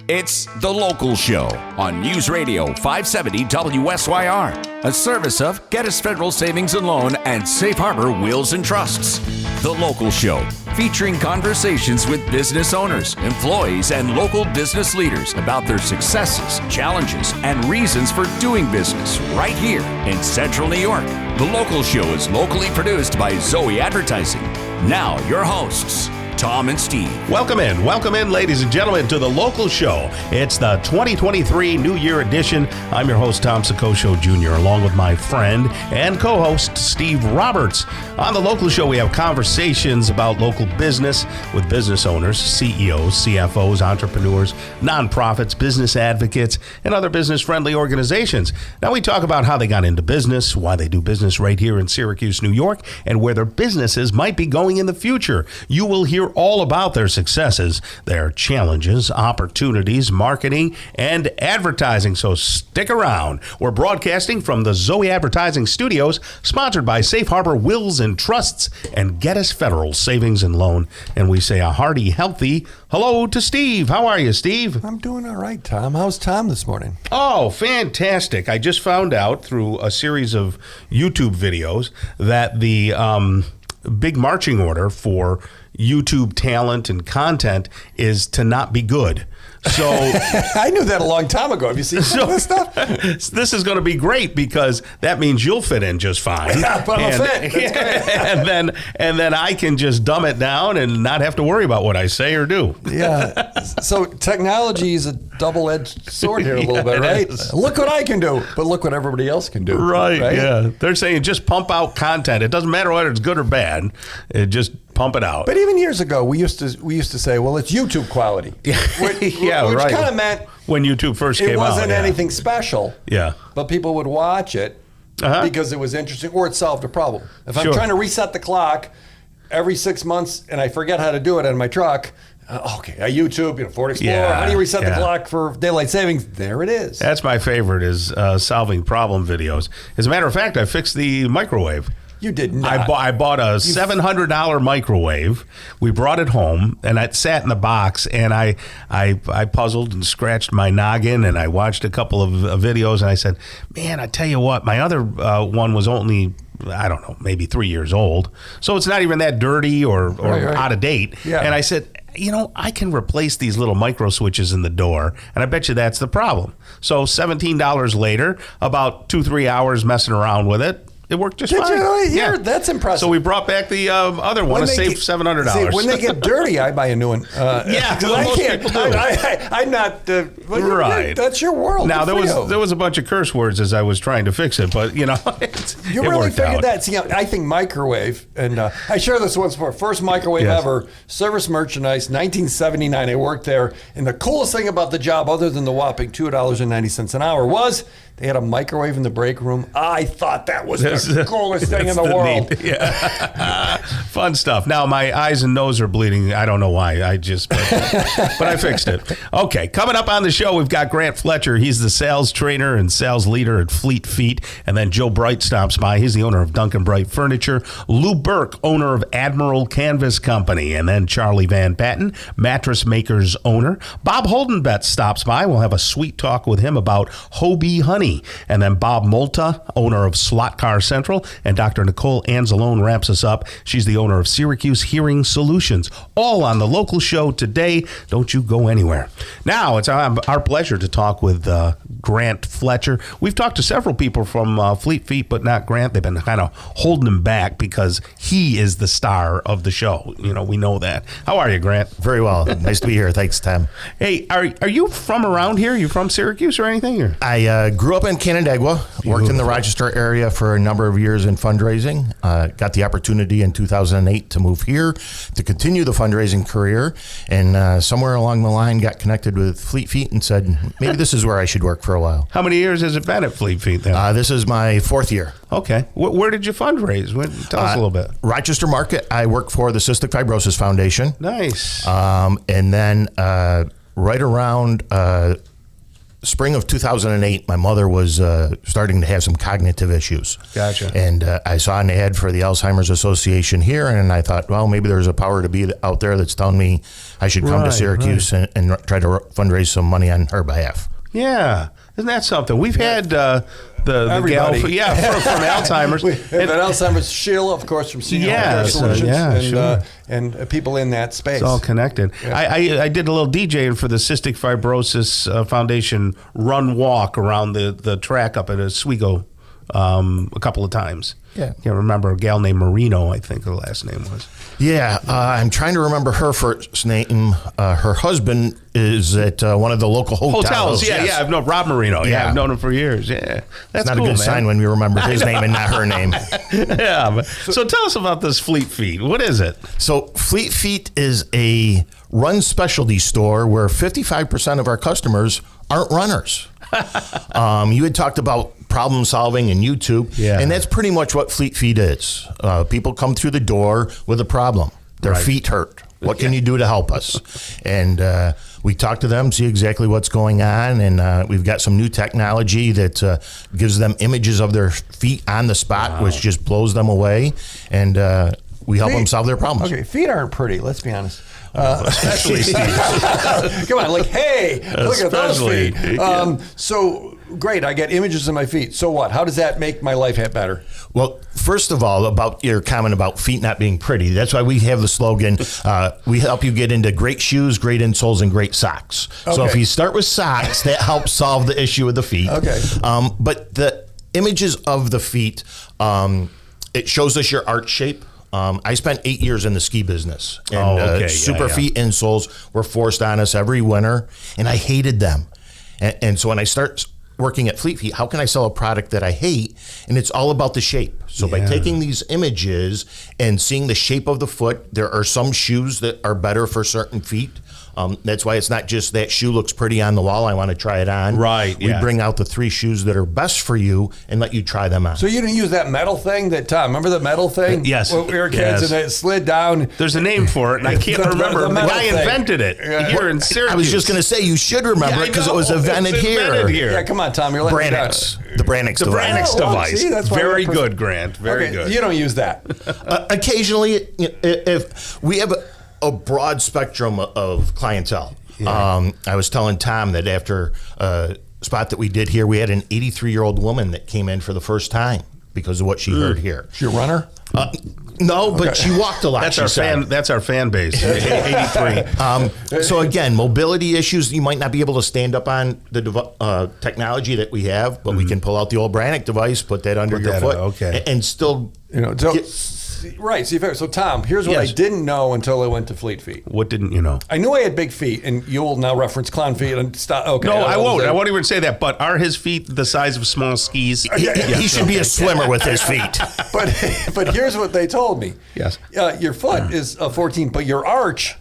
It's The Local Show on News Radio 570 WSYR, a service of Geddes Federal Savings and Loan and Safe Harbor Wills and Trusts. The Local Show, featuring conversations with business owners, employees, and local business leaders about their successes, challenges, and reasons for doing business right here in Central New York. The Local Show is locally produced by Zoey Advertising. Now, your hosts, Tom and Steve. Welcome in, ladies and gentlemen, to The Local Show. It's the 2023 New Year edition. I'm your host, Tom Soccocio Jr., along with my friend and co-host, Steve Roberts. On The Local Show, we have conversations about local business with business owners, CEOs, CFOs, entrepreneurs, nonprofits, business advocates, and other business-friendly organizations. Now, we talk about how they got into business, why they do business right here in Syracuse, New York, and where their businesses might be going in the future. You will hear all about their successes, their challenges, opportunities, marketing, and advertising. So stick around. We're broadcasting from the Zoey Advertising Studios, sponsored by Safe Harbor Wills and Trusts and Geddes Federal Savings and Loan. And we say a hearty, healthy hello to Steve. How are you, Steve? I'm doing all right, Tom. How's Tom this morning? Oh, fantastic. I just found out through a series of YouTube videos that the big marching order for YouTube talent and content is to not be good. So I knew that a long time ago. Have you seen some of this stuff? This is going to be great because that means you'll fit in just fine. Yeah, but I'll fit. That's great. and then I can just dumb it down and not have to worry about what I say or do. Yeah. So technology is a double-edged sword here a little bit, right? Look what I can do, but look what everybody else can do. Right? Yeah. They're saying just pump out content. It doesn't matter whether it's good or bad. Just pump it out. But even years ago, we used to say, well, it's YouTube quality. Which right. kind of meant when YouTube first came out. It wasn't anything special. Yeah. But people would watch it because it was interesting or it solved a problem. If I'm trying to reset the clock every 6 months and I forget how to do it on my truck, I YouTube, Ford Explorer. How do you reset the clock for daylight savings? There it is. That's my favorite is solving problem videos. As a matter of fact, I fixed the microwave. You did not. I bought a $700 microwave. We brought it home, and it sat in the box, and I puzzled and scratched my noggin, and I watched a couple of videos, and I said, man, I tell you what, my other one was only, I don't know, maybe 3 years old, so it's not even that dirty or out of date. Yeah. And I said, I can replace these little micro switches in the door, and I bet you that's the problem. So $17 later, about 2-3 hours messing around with it, it worked just fine. Yeah, that's impressive. So we brought back the other one to save $700. When they get dirty, I buy a new one. Because I can't. I'm not. Right. That's your world. Now there was a bunch of curse words as I was trying to fix it, but you really figured that. See, I think microwave, and I share this once before. First microwave ever, service merchandise, 1979. I worked there, and the coolest thing about the job, other than the whopping $2.90 an hour, was they had a microwave in the break room. I thought that was the coolest thing in the world. Yeah. Fun stuff. Now my eyes and nose are bleeding. I don't know why. But I fixed it. Okay, coming up on the show, we've got Grant Fletcher. He's the sales trainer and sales leader at Fleet Feet. And then Joe Bright stops by. He's the owner of Duncan Bright Furniture. Lou Burke, owner of Admiral Canvas Company. And then Charlie Van Patten, mattress maker's owner. Bob Holdenbett stops by. We'll have a sweet talk with him about Hobie Honey. And then Bob Molta, owner of Slot Car Central, and Dr. Nicole Anzalone wraps us up. She's the owner of Syracuse Hearing Solutions. All on The Local Show today. Don't you go anywhere. Now, it's our pleasure to talk with Grant Fletcher. We've talked to several people from Fleet Feet, but not Grant. They've been kind of holding him back because he is the star of the show. We know that. How are you, Grant? Very well. Nice to be here. Thanks, Tom. Hey, are you from around here? Are you from Syracuse or anything? Or? I grew up in Canandaigua, worked in the Rochester area for a number of years in fundraising, got the opportunity in 2008 to move here to continue the fundraising career, and somewhere along the line got connected with Fleet Feet and said, maybe this is where I should work for a while. How many years has it been at Fleet Feet then? This is my 4th year. Okay. Where did you fundraise? Tell us a little bit. Rochester Market. I work for the Cystic Fibrosis Foundation. Nice. And then right around spring of 2008, my mother was starting to have some cognitive issues. Gotcha. And I saw an ad for the Alzheimer's Association here, and I thought, well, maybe there's a power to be out there that's telling me I should come to Syracuse and try to fundraise some money on her behalf. Yeah. Isn't that something? We've had the gal from Alzheimer's. We have Alzheimer's, Sheila, of course, from Senior Healthcare Solutions, and people in that space. It's all connected. Yeah. I did a little DJing for the Cystic Fibrosis Foundation run walk around the track up at Oswego a couple of times. Yeah. Can't remember, a gal named Marino, I think her last name was. Yeah, I'm trying to remember her first name. Her husband is at one of the local hotels. Yeah, I've known Rob Marino. Yeah, I've known him for years. Yeah, that's not cool, a good man. sign when we remember his name and not her name. Yeah. So tell us about this Fleet Feet. What is it? So Fleet Feet is a run specialty store where 55% of our customers aren't runners. You had talked about problem solving in YouTube, and that's pretty much what Fleet Feet is. People come through the door with a problem. Their feet hurt. What can you do to help us? And we talk to them, see exactly what's going on, and we've got some new technology that gives them images of their feet on the spot, which just blows them away, and we help them solve their problems. Okay, feet aren't pretty, let's be honest. Especially Steve. Come on, like, hey, look at those feet. Yeah. So, great, I get images of my feet. So what? How does that make my life better? Well, first of all, about your comment about feet not being pretty, that's why we have the slogan, we help you get into great shoes, great insoles, and great socks. Okay. So if you start with socks, that helps solve the issue with the feet. Okay. But the images of the feet, it shows us your arch shape. I spent 8 years in the ski business, and super feet insoles were forced on us every winter, and I hated them. And so when I start working at Fleet Feet, how can I sell a product that I hate? And it's all about the shape. So by taking these images and seeing the shape of the foot, there are some shoes that are better for certain feet. That's why it's not just that shoe looks pretty on the wall, I want to try it on. Right. We bring out the 3 shoes that are best for you and let you try them on. So you didn't use that metal thing that, Tom, remember the metal thing? Yes. When we were kids and it slid down. There's a name for it, and I can't remember. The guy invented it here in Syracuse. I was just going to say, you should remember it because it was invented here. Yeah, come on, Tom. You're letting The Branix device. The Branix device. See, that's why very good, Grant. Very good. You don't use that. Occasionally, if we have a broad spectrum of clientele. I was telling Tom that after a spot that we did here, we had an 83-year-old woman that came in for the first time because of what she heard here. She a runner? No, but she walked a lot. That's our fan base. 83. So again, mobility issues. You might not be able to stand up on the technology that we have, but we can pull out the old Branix device, put that under your foot, and still, right. So Tom, here's what I didn't know until I went to Fleet Feet. What didn't you know? I knew I had big feet, and you'll now reference clown feet and stop. Okay. No, I won't. I won't even say that. But are his feet the size of small skis? He should be a swimmer with his feet. But here's what they told me. Yes. Your foot is a 14, but your arch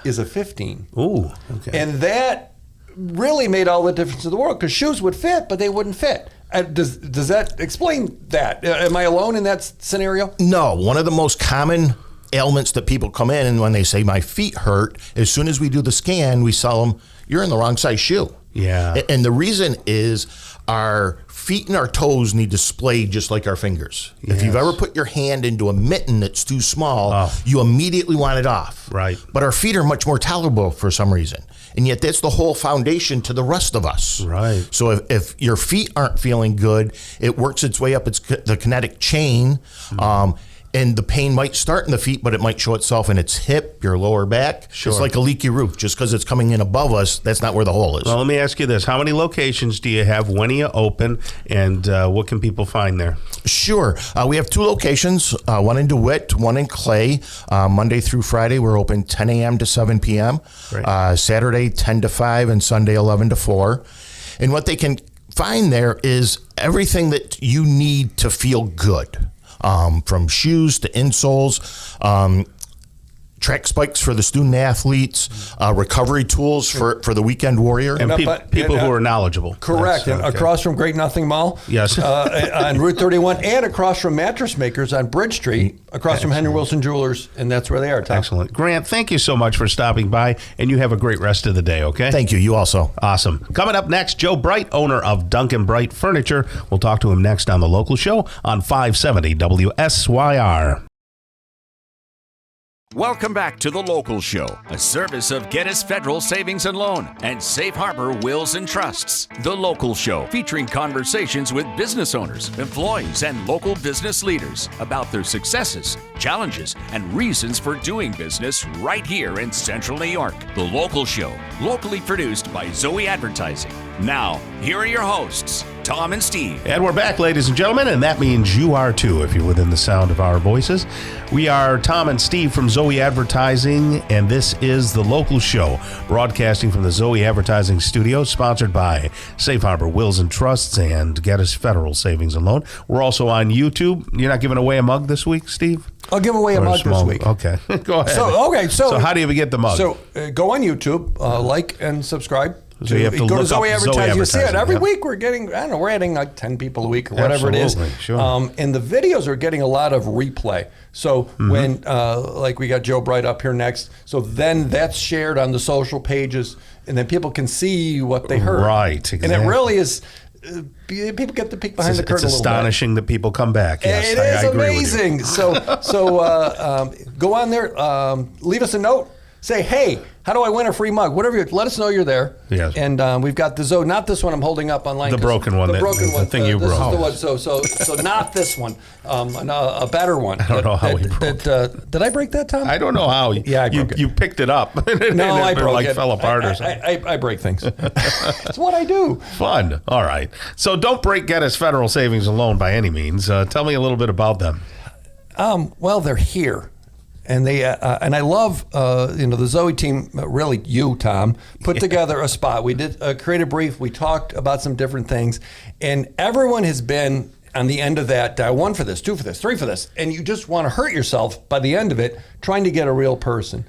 is a 15. Ooh. Okay. And that really made all the difference in the world because shoes would fit, but they wouldn't fit. Does that explain that? Am I alone in that scenario? No. One of the most common ailments that people come in and when they say my feet hurt, as soon as we do the scan, we tell them you're in the wrong size shoe. Yeah. And the reason is our feet and our toes need to splay just like our fingers. Yes. If you've ever put your hand into a mitten that's too small, you immediately want it off. Right. But our feet are much more tolerable for some reason. And yet that's the whole foundation to the rest of us. Right. So if your feet aren't feeling good, it works its way up the kinetic chain. And the pain might start in the feet, but it might show itself in its hip, your lower back. Sure. It's like a leaky roof. Just because it's coming in above us, that's not where the hole is. Well, let me ask you this. How many locations do you have? When are you open? And what can people find there? Sure. We have 2 locations, one in DeWitt, one in Clay. Monday through Friday, we're open 10 a.m. to 7 p.m. Saturday, 10 to 5, and Sunday, 11 to 4. And what they can find there is everything that you need to feel good. From shoes to insoles. track spikes for the student athletes, recovery tools for the weekend warrior. And people who are knowledgeable. Correct. And across from Great Nothing Mall. Yes. On Route 31 and across from Mattress Makers on Bridge Street, across from Henry Wilson Jewelers. And that's where they are, Tom. Excellent. Grant, thank you so much for stopping by, and you have a great rest of the day, okay? Thank you. You also. Awesome. Coming up next, Joe Bright, owner of Duncan Bright Furniture. We'll talk to him next on The Local Show on 570 WSYR. Welcome back to The Local Show, a service of Gettys Federal Savings and Loan and Safe Harbor Wills and Trusts. The Local Show, featuring conversations with business owners, employees, and local business leaders about their successes, challenges, and reasons for doing business right here in Central New York. The Local Show, locally produced by Zoey Advertising. Now, here are your hosts, Tom and Steve. And we're back, ladies and gentlemen, and that means you are too, if you're within the sound of our voices. We are Tom and Steve from Zoey Advertising, and this is The Local Show, broadcasting from the Zoey Advertising studio, sponsored by Safe Harbor Wills and Trusts and Gettys Federal Savings and Loan. We're also on YouTube. You're not giving away a mug this week, Steve? I'll give away a mug this week. Okay, go ahead. So how do you get the mug? So go on YouTube, like and subscribe. So you have to go look to Zoey up Advertising. Zoey You see it every Advertising, week. We're getting, I don't know, we're adding like 10 people a week or whatever Absolutely, it is. sure. And the videos are getting a lot of replay. So when, like we got Joe Bright up here next, so then that's shared on the social pages, and then people can see what they heard. Right, exactly. And it really is. People get to peek behind the curtain. It's astonishing that people come back. Yes, it is I agree amazing. With you. So go on there, leave us a note. Say, hey, how do I win a free mug? Whatever. Let us know you're there. Yes. And we've got the Zoe, not this one I'm holding up online. The broken one. The broken one. The thing you this broke. Is the one. So not this one. A better one. I don't know how we broke it. Did I break that, Tom? I don't know how. Yeah, I broke it. You picked it up. No, I broke it. Fell apart or something. I break things. That's what I do. Fun. All right. So don't break Gettys Federal Savings and Loan by any means. Tell me a little bit about them. Well, they're here. And they and I love the Zoey team, really you, Tom, put together a spot. We did a creative brief. We talked about some different things, and everyone has been on the end of that. 1 for this, 2 for this, 3 for this, and you just want to hurt yourself by the end of it trying to get a real person.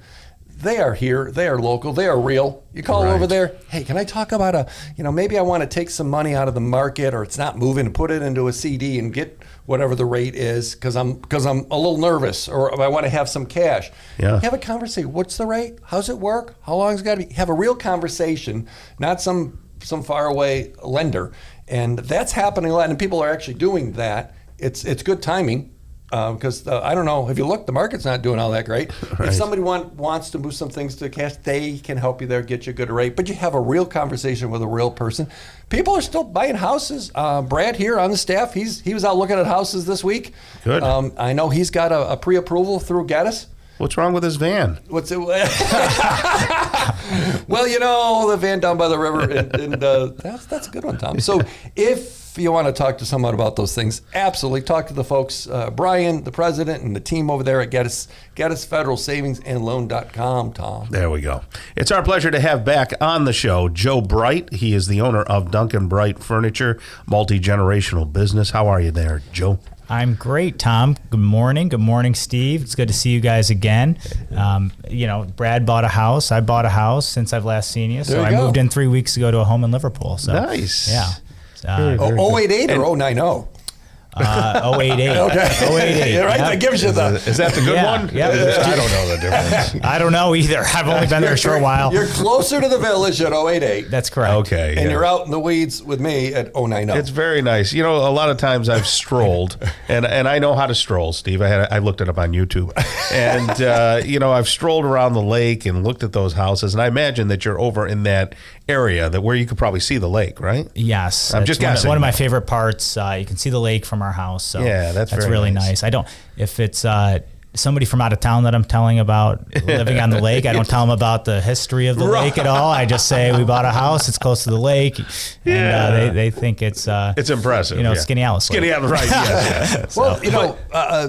They are here. They are local. They are real. You call over there. Hey, can I talk about maybe I want to take some money out of the market, or it's not moving, and put it into a CD and get whatever the rate is because I'm a little nervous, or I want to have some cash. Yeah. Have a conversation. What's the rate? How's it work? How long has it got to be? Have a real conversation, not some faraway lender. And that's happening a lot, and people are actually doing that. It's good timing. Because I don't know, if you look, the market's not doing all that great. Right. If somebody wants to move some things to cash, they can help you there, get you a good rate. But you have a real conversation with a real person. People are still buying houses. Brad here on the staff, he was out looking at houses this week. Good. I know he's got a pre-approval through Gettys. What's wrong with his van? What's it? Well, the van down by the river, and that's a good one, Tom. So if you want to talk to someone about those things, absolutely talk to the folks, Brian, the president, and the team over there at Gettys Federal Savings and Loan.com, Tom. There we go. It's our pleasure to have back on the show Joe Bright. He is the owner of Duncan Bright Furniture, multi-generational business. How are you there, Joe? I'm great, Tom. Good morning. Good morning, Steve. It's good to see you guys again. Brad bought a house. I bought a house since I've last seen you. So I moved in 3 weeks ago to a home in Liverpool. So nice. Yeah. 088 or 090? 088. Okay. 088. Yeah, right. Yep. That gives you the. Is that the good one? Yep. I don't know the difference. I don't know either. I've only been there a short while. You're closer to the village at 088. That's correct. Okay. And you're out in the weeds with me at 090. It's very nice. A lot of times I've strolled, and I know how to stroll, Steve. I looked it up on YouTube. And, I've strolled around the lake and looked at those houses, and I imagine that you're over in that area where you could probably see the lake, right? Yes. I'm just guessing. One of my favorite parts. You can see the lake from our house. So yeah, that's very really nice. If it's somebody from out of town that I'm telling about living on the lake, I don't tell them about the history of the lake at all. I just say we bought a house, it's close to the lake, and they think it's impressive. Skinny Alice. Skinny Alice, right? Yes. Well,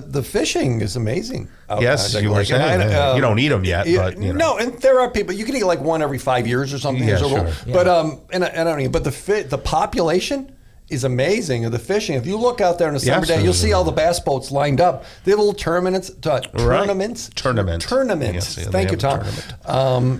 the fishing is amazing. Yes, you were saying you don't eat them yet, but no, and there are people you can eat like one every 5 years or something. Yeah, sure. But and I don't eat. But the population is amazing of the fishing. If you look out there on a summer day, you'll see all the bass boats lined up. They have little tournaments. Tournament. Tournaments. Yes, Thank you, Tom.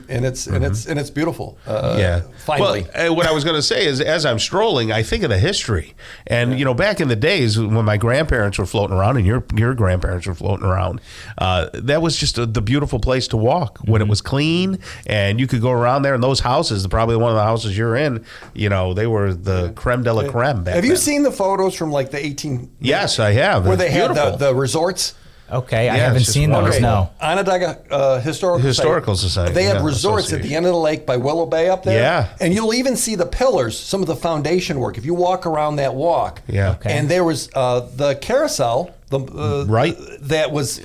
And it's beautiful. Finally. Well, what I was going to say is, as I'm strolling, I think of the history. And back in the days when my grandparents were floating around, and your grandparents were floating around, that was just the beautiful place to walk when it was clean, and you could go around there. And those houses, probably one of the houses you're in, they were the creme de la creme. Have you seen the photos from like the 18? Yes, I have. Where they had the resorts. Okay, I haven't seen those. No. Onondaga Historical Society. They had resorts at the end of the lake by Willow Bay up there. Yeah. And you'll even see the pillars, some of the foundation work. If you walk around that walk. Yeah. Okay. And there was the carousel. That was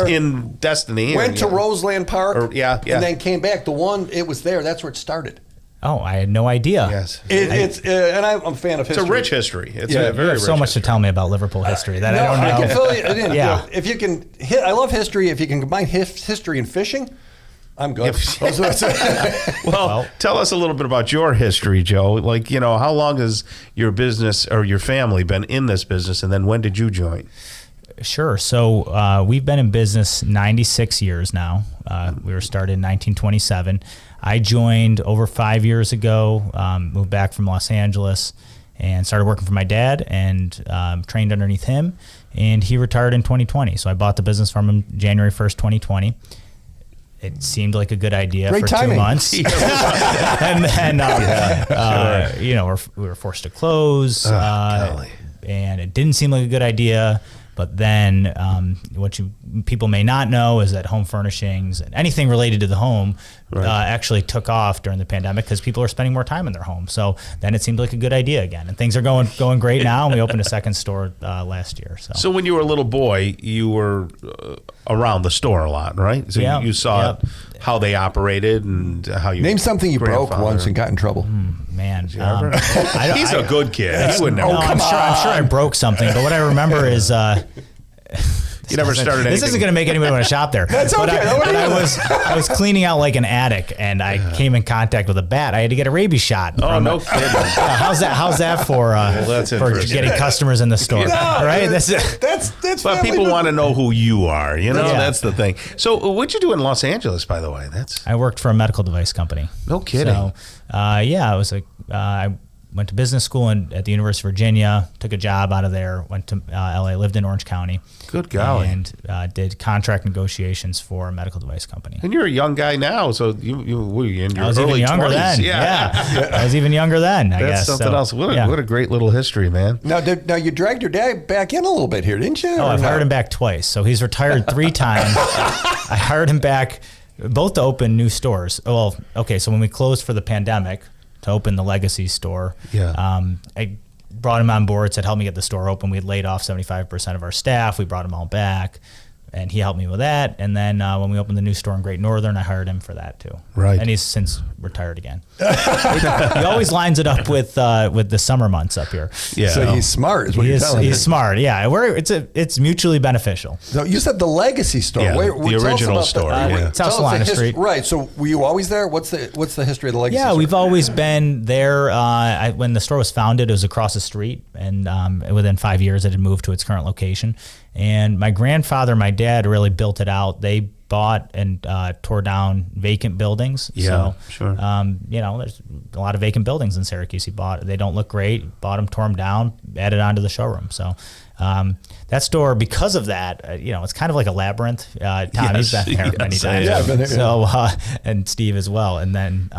in Destiny. Went to Roseland Park. And then came back. It was there. That's where it started. Oh, I had no idea. Yes, and I'm a fan of history. It's a rich history. It's a very rich so much to tell me about Liverpool history that I don't know. I can fill it in. Yeah. If you can I love history. If you can combine history and fishing, I'm good. Well, tell us a little bit about your history, Joe. Like, how long has your business or your family been in this business, and then when did you join? Sure. So we've been in business 96 years now. We were started in 1927. I joined over 5 years ago, moved back from Los Angeles, and started working for my dad and trained underneath him. And he retired in 2020. So I bought the business from him January 1st, 2020. It seemed like a good idea for timing. 2 months. And then, we were forced to close. And it didn't seem like a good idea. But then what people may not know is that home furnishings and anything related to the home actually took off during the pandemic because people are spending more time in their home. So then it seemed like a good idea again. And things are going great now. And we opened a second store last year. So when you were a little boy, you were around the store a lot, right? So you saw how they operated and how you... Name something you broke once and got in trouble. Man, he's a good kid. He would never. I'm sure I broke something, but what I remember is you never started anything. This isn't going to make anybody want to shop there. That's okay. I was cleaning out like an attic, and I came in contact with a bat. I had to get a rabies shot. No kidding. How's that for getting customers in the store? Right? That's. But people want to know who you are. That's the thing. So what'd you do in Los Angeles, by the way? I worked for a medical device company. No kidding. So, I went to business school at the University of Virginia, took a job out of there, went to LA, lived in Orange County. Good golly. And did contract negotiations for a medical device company. And you're a young guy now, so you were in your early 20s. I was even younger 20s. then. Yeah. I was even younger then, I guess. That's something else. What a great little history, man. Now you dragged your dad back in a little bit here, didn't you? Oh, I've hired him back twice. So he's retired 3 times. I hired him back both to open new stores. Well, okay, so when we closed for the pandemic, to open the Legacy store. I brought him on board, said, help me get the store open. We had laid off 75% of our staff. We brought them all back, and he helped me with that. And then when we opened the new store in Great Northern, I hired him for that too. Right. And he's since retired again. He always lines it up with the summer months up here. Yeah. So he's smart, is what you're telling me. He's smart, yeah. It's mutually beneficial. So you said the Legacy store. Yeah, the original store. South Salina Street. Right. So were you always there? What's the history of the Legacy store? Yeah, we've always been there. When the store was founded, it was across the street, and within 5 years, it had moved to its current location. And my grandfather, my dad, really built it out. They bought and tore down vacant buildings. Yeah, so, sure. There's a lot of vacant buildings in Syracuse. He bought. They don't look great. Bought them, tore them down, added onto the showroom. So that store, because of that, it's kind of like a labyrinth. Tommy's been there many times. Yeah, I've been there. So and Steve as well. And then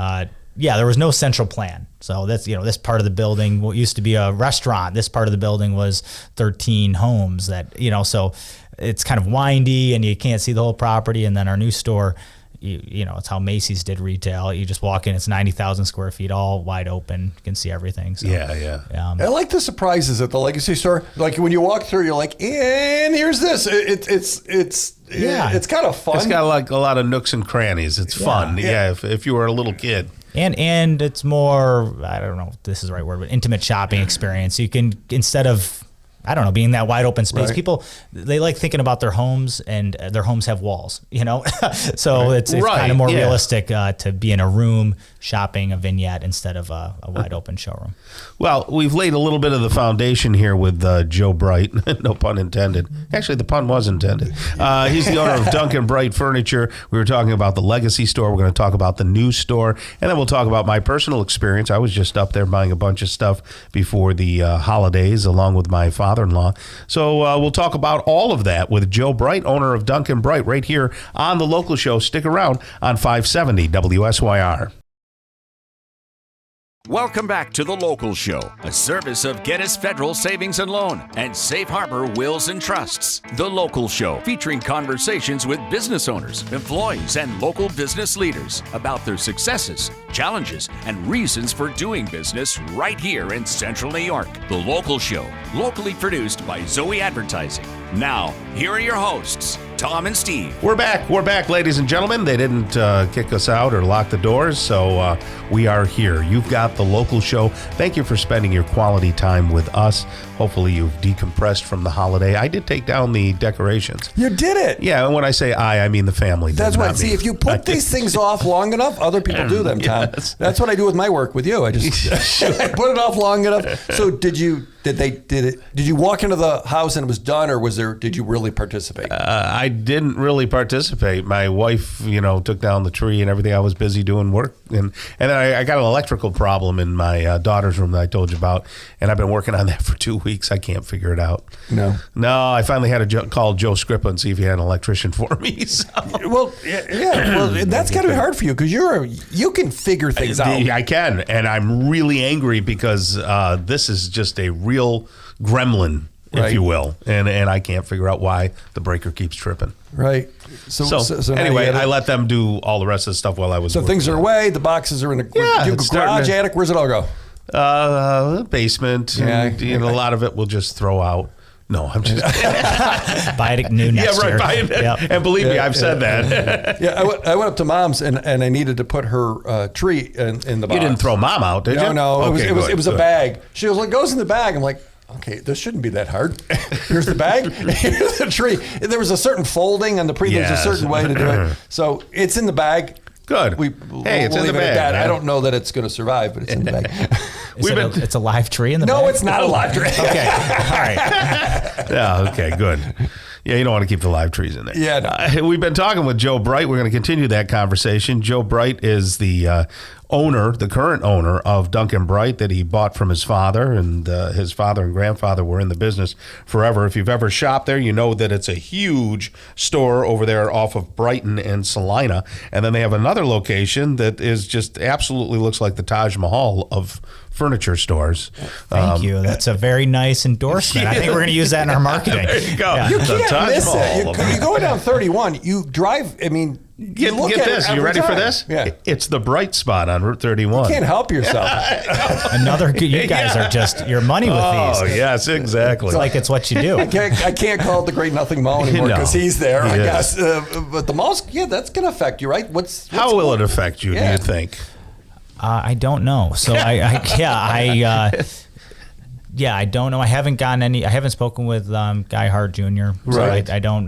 there was no central plan. So that's, this part of the building, what used to be a restaurant, this part of the building was 13 homes that, so it's kind of windy and you can't see the whole property. And then our new store, it's how Macy's did retail. You just walk in, it's 90,000 square feet, all wide open. You can see everything. So, I like the surprises at the Legacy store. Like when you walk through, you're like, and here's this. It's kind of fun. It's got like a lot of nooks and crannies. It's fun. Yeah. If you were a little kid. And it's more, I don't know if this is the right word, but intimate shopping experience. You can, instead of I don't know, being that wide open space. Right. People, they like thinking about their homes, and their homes have walls, so it's kind of more realistic to be in a room shopping a vignette instead of a wide open showroom. Well, we've laid a little bit of the foundation here with Joe Bright. No pun intended. Actually, the pun was intended. He's the owner of Duncan Bright Furniture. We were talking about the Legacy store. We're going to talk about the new store, and then we'll talk about my personal experience. I was just up there buying a bunch of stuff before the holidays, along with my father-in-law. So we'll talk about all of that with Joe Bright, owner of Duncan Bright, right here on The Local Show. Stick around on 570 WSYR. Welcome back to The Local Show, a service of Gettys Federal Savings and Loan and Safe Harbor Wills and Trusts. The Local Show, featuring conversations with business owners, employees, and local business leaders about their successes, challenges, and reasons for doing business right here in Central New York. The Local Show, locally produced by Zoey Advertising. Now, here are your hosts, Tom and Steve. We're back, ladies and gentlemen. They didn't kick us out or lock the doors, so we are here. You've got The Local Show. Thank you for spending your quality time with us. Hopefully you've decompressed from the holiday. I did take down the decorations. You did it. Yeah, and when I say I mean the family. That's what. See, if you put these things off long enough, other people do them, Tom. Yes. That's what I do with my work with you. I just I put it off long enough. So did you walk into the house and it was done, or did you really participate? I didn't really participate. My wife, took down the tree and everything. I was busy doing work, and then I got an electrical problem in my daughter's room that I told you about, and I've been working on that for 2 weeks. I can't figure it out. No. I finally had to call Joe Scrippa and see if he had an electrician for me. So. Well, that's got to be hard for you because you can figure things out. I can, and I'm really angry because this is just a real gremlin, if you will, and I can't figure out why the breaker keeps tripping. Right. So anyway, I let them do all the rest of the stuff while I was. So things are away. The boxes are in the garage, attic. Where's it all go? Basement. And, a lot of it we'll just throw out. No, I'm just buy it new next year. Buy it. Yep. And believe me, I've said that. I went up to Mom's and I needed to put her tree in the box. You didn't throw Mom out, did you? No. Okay, it was a bag. She was like, goes in the bag. I'm like, okay, this shouldn't be that hard. Here's the bag. Here's the tree. There was a certain folding on the There's a certain way to do it. So it's in the bag. Good. It's in the bag. I don't know that it's going to survive, but it's in the bag. It's a live tree in the bag? No, it's not a live tree. Okay. All right. Yeah, okay, good. Yeah, you don't want to keep the live trees in there. Yeah. No. We've been talking with Joe Bright. We're going to continue that conversation. Joe Bright is the current owner of Duncan Bright that he bought from his father, and his father and grandfather were in the business forever. If you've ever shopped there, you know that it's a huge store over there off of Brighton and Salina. And then they have another location that is just absolutely looks like the Taj Mahal of furniture stores. Thank you. That's a very nice endorsement. I think we're going to use that in our marketing. There you go. Yeah. You can't miss it. You go down 31, you drive, Get this. You ready for this? Yeah. It's the bright spot on Route 31. You can't help yourself. You guys are just your money with these. Oh, yes, exactly. It's like it's what you do. I can't call it the Great Nothing Mall anymore because he's there, I guess. But the mall's, that's going to affect you, right? How will it affect you, do you think? I don't know. So I don't know. I haven't spoken with Guy Hart Jr. So right. I don't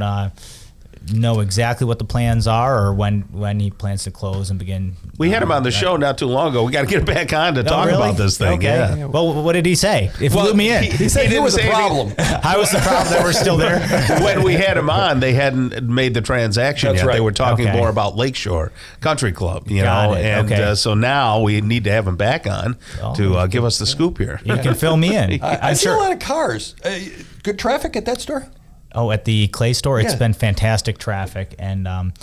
know exactly what the plans are or when he plans to close and begin. We had him on the show not too long ago. We got to get him back on to talk about this thing. Okay. Yeah. Well, what did he say? It flew me in. He said he was the problem. I was the problem that we're still there. When we had him on, they hadn't made the transaction yet. Right. They were talking more about Lakeshore Country Club, so now we need to have him back on to give us the scoop here. You can fill me in. I see a lot of cars. Good traffic at that store? Oh, at the Clay store, it's been fantastic traffic, and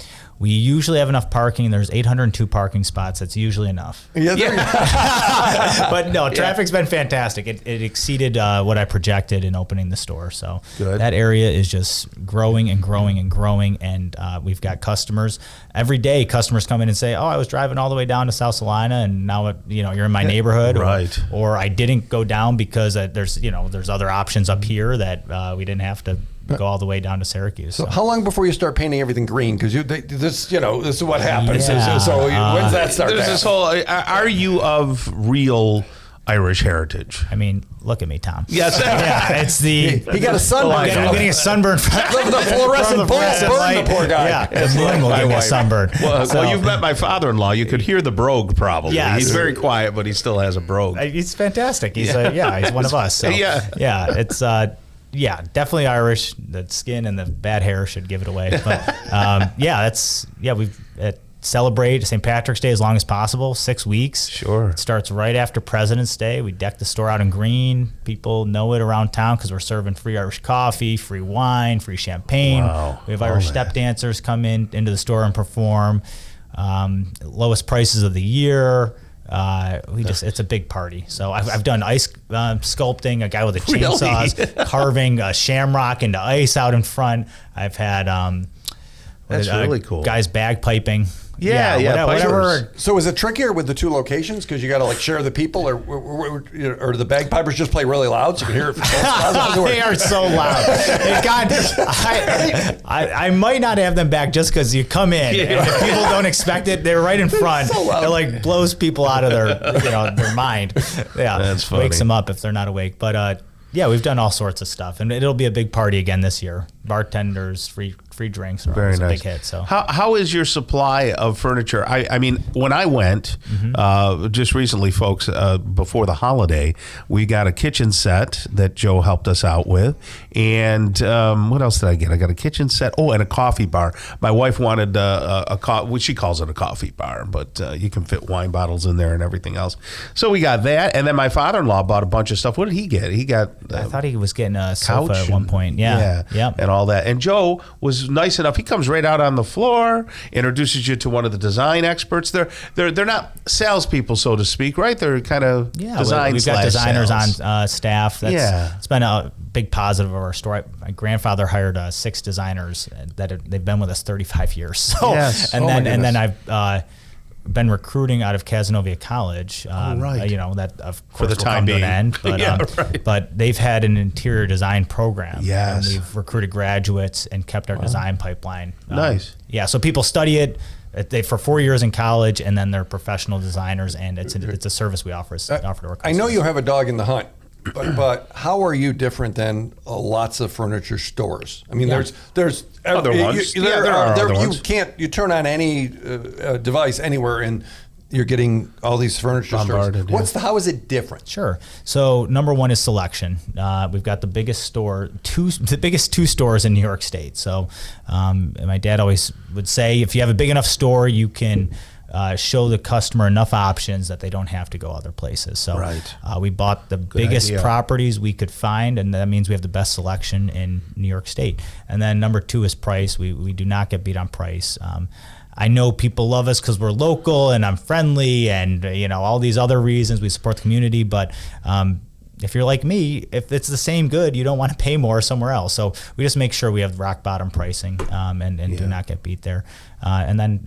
we usually have enough parking. There's 802 parking spots. That's usually enough. Yeah. But no, traffic's been fantastic. It exceeded what I projected in opening the store. So that area is just growing and growing and growing, and we've got customers. Every day, customers come in and say, "Oh, I was driving all the way down to South Salina, and now you're in my neighborhood." Right. Or I didn't go down because there's other options up here that we didn't have to go all the way down to Syracuse. So how long before you start painting everything green? Because this is what happens. Yeah. So when's that start? There's this whole. Are you of real Irish heritage. I mean, look at me, Tom. Yes. Yeah, it's the... He got a sunburn. I'm getting a sunburn from the fluorescent bulb burned the poor guy. Yeah, the moon will give me a sunburn. Well, you've met my father-in-law. You could hear the brogue probably. Yes. He's very quiet, but he still has a brogue. He's fantastic. He's he's one of us. So, it's definitely Irish. The skin and the bad hair should give it away. But we've celebrate St. Patrick's Day as long as possible, 6 weeks. Sure. It starts right after President's Day. We deck the store out in green. People know it around town because we're serving free Irish coffee, free wine, free champagne. Wow. We have Irish step dancers come into the store and perform. Lowest prices of the year. It's a big party. So I've done ice sculpting, a guy with a chainsaw carving a shamrock into ice out in front. I've had that's really cool. Guys bagpiping. Whatever. So is it trickier with the two locations because you got to share the people, or the bagpipers just play really loud so you can hear it? They are so loud. God, I might not have them back just because you come in and if people don't expect it, they're right in front. So it blows people out of their mind. Yeah, that's funny. Wakes them up if they're not awake. But we've done all sorts of stuff, and it'll be a big party again this year. Bartenders, free drinks, are always a big hit. So how is your supply of furniture? I mean, when I went just recently, folks, before the holiday, we got a kitchen set that Joe helped us out with, and what else did I get? I got a kitchen set. Oh, and a coffee bar. My wife wanted she calls it a coffee bar, but you can fit wine bottles in there and everything else. So we got that, and then my father-in-law bought a bunch of stuff. What did he get? He got I thought he was getting a sofa at one point. Yeah, and all that. And Joe was nice enough. He comes right out on the floor, introduces you to one of the design experts. They're not salespeople, so to speak, right? They're kind of design. We've got designers sales. on staff. It's been a big positive of our store. My grandfather hired 6 designers they've been with us 35 years. So and then I've been recruiting out of Cazenovia College. That of course for the time being, end, but they've had an interior design program. Yes, and we've recruited graduates and kept our design pipeline. Nice. So people study it. For 4 years in college, and then they're professional designers, and it's a service we offer to our customers. I know you have a dog in the hunt. But how are you different than lots of furniture stores? I mean, there's other ones. There are other ones. You turn on any device anywhere and you're getting all these furniture bombarded, stores. How is it different? Sure. So number one is selection. We've got the biggest two stores in New York State. So my dad always would say, if you have a big enough store, you can show the customer enough options that they don't have to go other places. So we bought the biggest properties we could find, and that means we have the best selection in New York State. And then number 2 is price. We do not get beat on price. I know people love us because we're local and I'm friendly and all these other reasons. We support the community, but if you're like me, if it's the same good, you don't want to pay more somewhere else. So we just make sure we have rock bottom pricing and do not get beat there. And then,